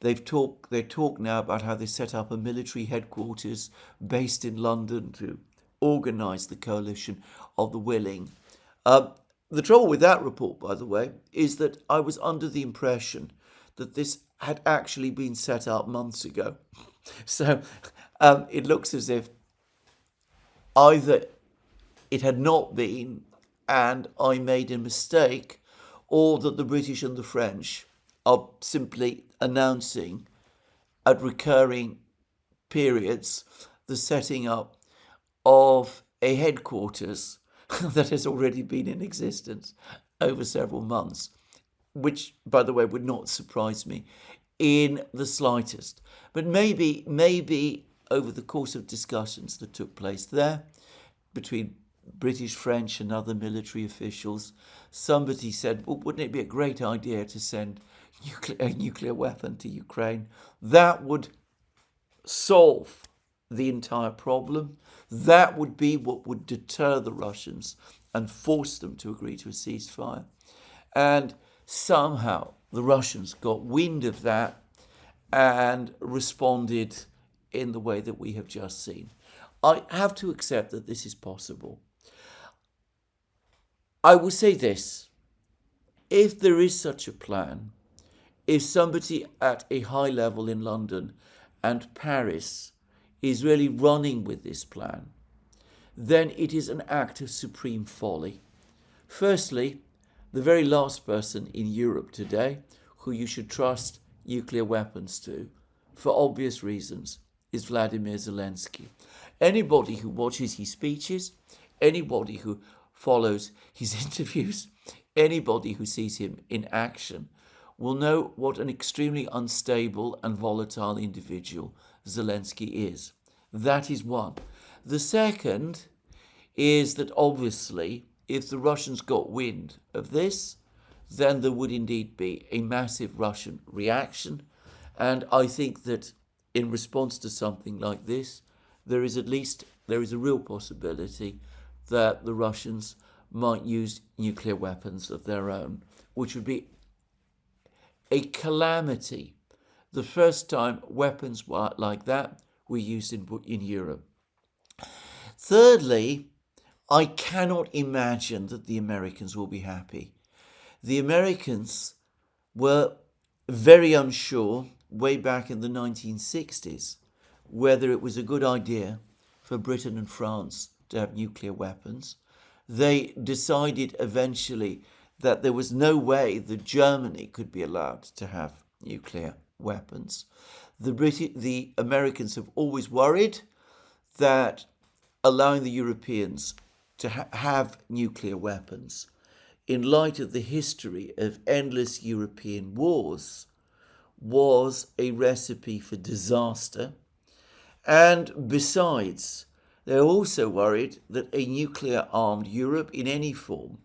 they talk now about how they set up a military headquarters based in London to organise the coalition of the willing. The trouble with that report, by the way, is that I was under the impression that this had actually been set up months ago. So it looks as if either it had not been and I made a mistake, or that the British and the French are simply announcing at recurring periods the setting up of a headquarters that has already been in existence over several months, which, by the way, would not surprise me in the slightest. But maybe over the course of discussions that took place there between British, French and other military officials, somebody said, well, wouldn't it be a great idea to send a nuclear weapon to Ukraine? That would solve the entire problem. That would be what would deter the Russians and force them to agree to a ceasefire. And somehow the Russians got wind of that and responded in the way that we have just seen. I have to accept that this is possible. I will say this: if there is such a plan, if somebody at a high level in London and Paris is really running with this plan, then it is an act of supreme folly. Firstly, the very last person in Europe today who you should trust nuclear weapons to, for obvious reasons, is Vladimir Zelensky. Anybody who watches his speeches, anybody who follows his interviews, anybody who sees him in action will know what an extremely unstable and volatile individual Zelensky is. That is one. The second is that obviously, if the Russians got wind of this, then there would indeed be a massive Russian reaction. And I think that in response to something like this, there is a real possibility that the Russians might use nuclear weapons of their own, which would be a calamity. The first time weapons like that were used in Europe. Thirdly, I cannot imagine that the Americans will be happy. The Americans were very unsure way back in the 1960s whether it was a good idea for Britain and France to have nuclear weapons. They decided eventually that there was no way that Germany could be allowed to have nuclear weapons. The Americans have always worried that allowing the Europeans to have nuclear weapons, in light of the history of endless European wars, was a recipe for disaster. And besides, they're also worried that a nuclear-armed Europe in any form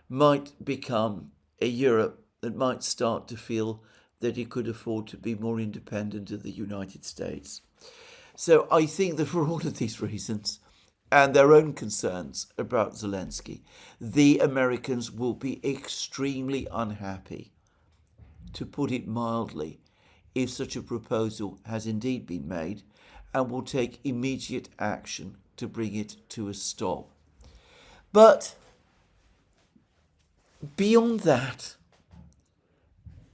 might become a Europe that might start to feel that it could afford to be more independent of the United States. So I think that for all of these reasons, and their own concerns about Zelensky, the Americans will be extremely unhappy, to put it mildly, if such a proposal has indeed been made, and will take immediate action to bring it to a stop. But beyond that,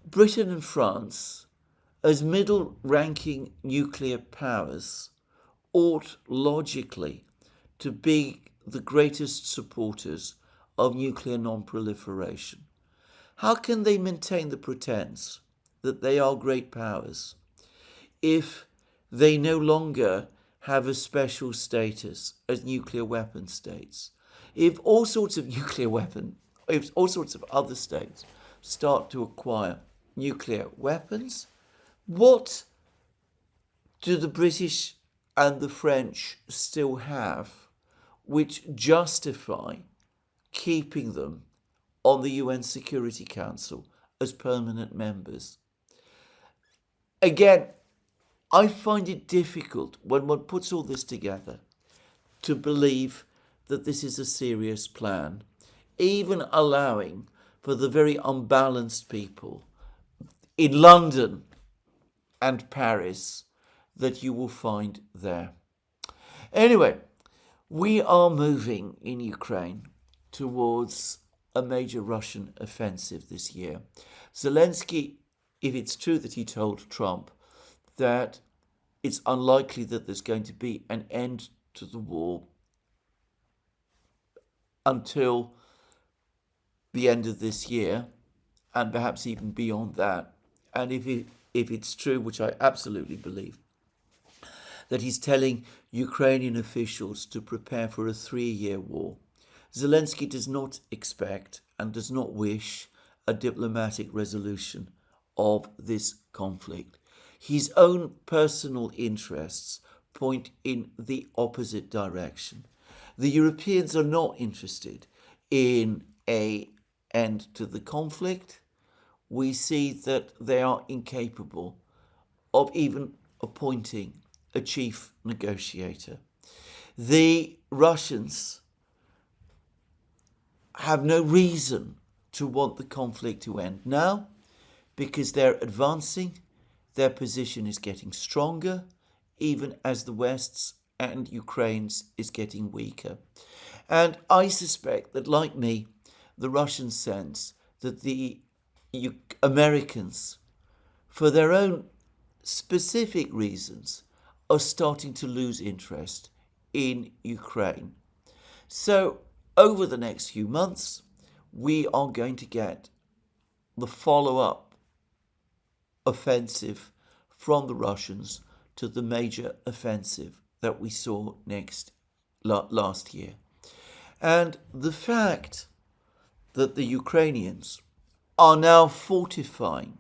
Britain and France, as middle-ranking nuclear powers, ought logically to be the greatest supporters of nuclear non-proliferation. How can they maintain the pretense that they are great powers if they no longer have a special status as nuclear weapon states? If all sorts of if all sorts of other states start to acquire nuclear weapons, what do the British and the French still have which justify keeping them on the UN Security Council as permanent members? Again, I find it difficult when one puts all this together to believe that this is a serious plan, even allowing for the very unbalanced people in London and Paris that you will find there. Anyway, we are moving in Ukraine towards a major Russian offensive this year. Zelensky, if it's true that he told Trump that it's unlikely that there's going to be an end to the war until the end of this year, and perhaps even beyond that, and if it's true, which I absolutely believe, that he's telling Ukrainian officials to prepare for a 3-year war, Zelensky does not expect and does not wish a diplomatic resolution of this conflict. His own personal interests point in the opposite direction. The Europeans are not interested in an end to the conflict. We see that they are incapable of even appointing a chief negotiator. The Russians have no reason to want the conflict to end now because they're advancing, their position is getting stronger, even as the West's and Ukraine's is getting weaker. And I suspect that, like me, the Russians sense that the Americans, for their own specific reasons, are starting to lose interest in Ukraine. So over the next few months, we are going to get the follow-up offensive from the Russians to the major offensive that we saw last year. And the fact that the Ukrainians are now fortifying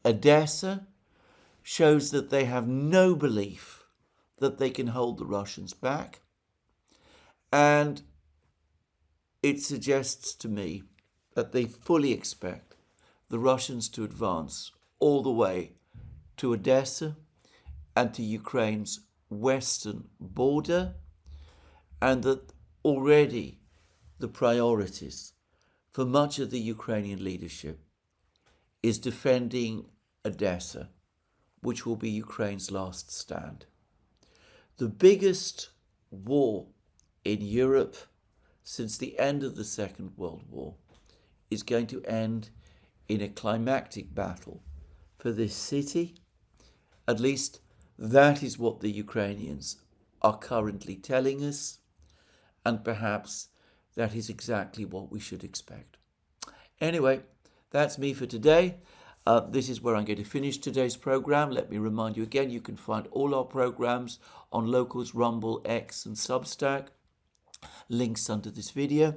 Odessa shows that they have no belief that they can hold the Russians back. And it suggests to me that they fully expect the Russians to advance all the way to Odessa and to Ukraine's western border, and that already the priorities for much of the Ukrainian leadership is defending Odessa, which will be Ukraine's last stand. The biggest war in Europe since the end of the Second World War is going to end in a climactic battle for this city. At least that is what the Ukrainians are currently telling us, and perhaps that is exactly what we should expect. Anyway, that's me for today. This is where I'm going to finish today's program. Let me remind you again, you can find all our programs on Locals, Rumble, X and Substack. Links under this video.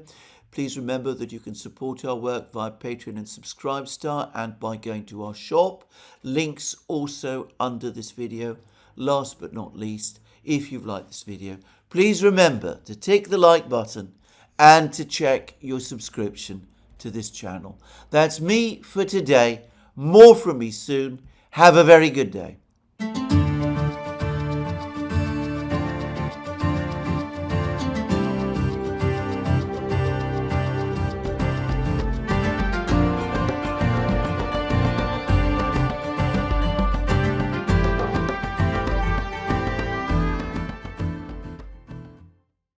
Please remember that you can support our work via Patreon and Subscribestar and by going to our shop. Links also under this video. Last but not least, if you've liked this video, please remember to tick the like button and to check your subscription to this channel. That's me for today. More from me soon. Have a very good day.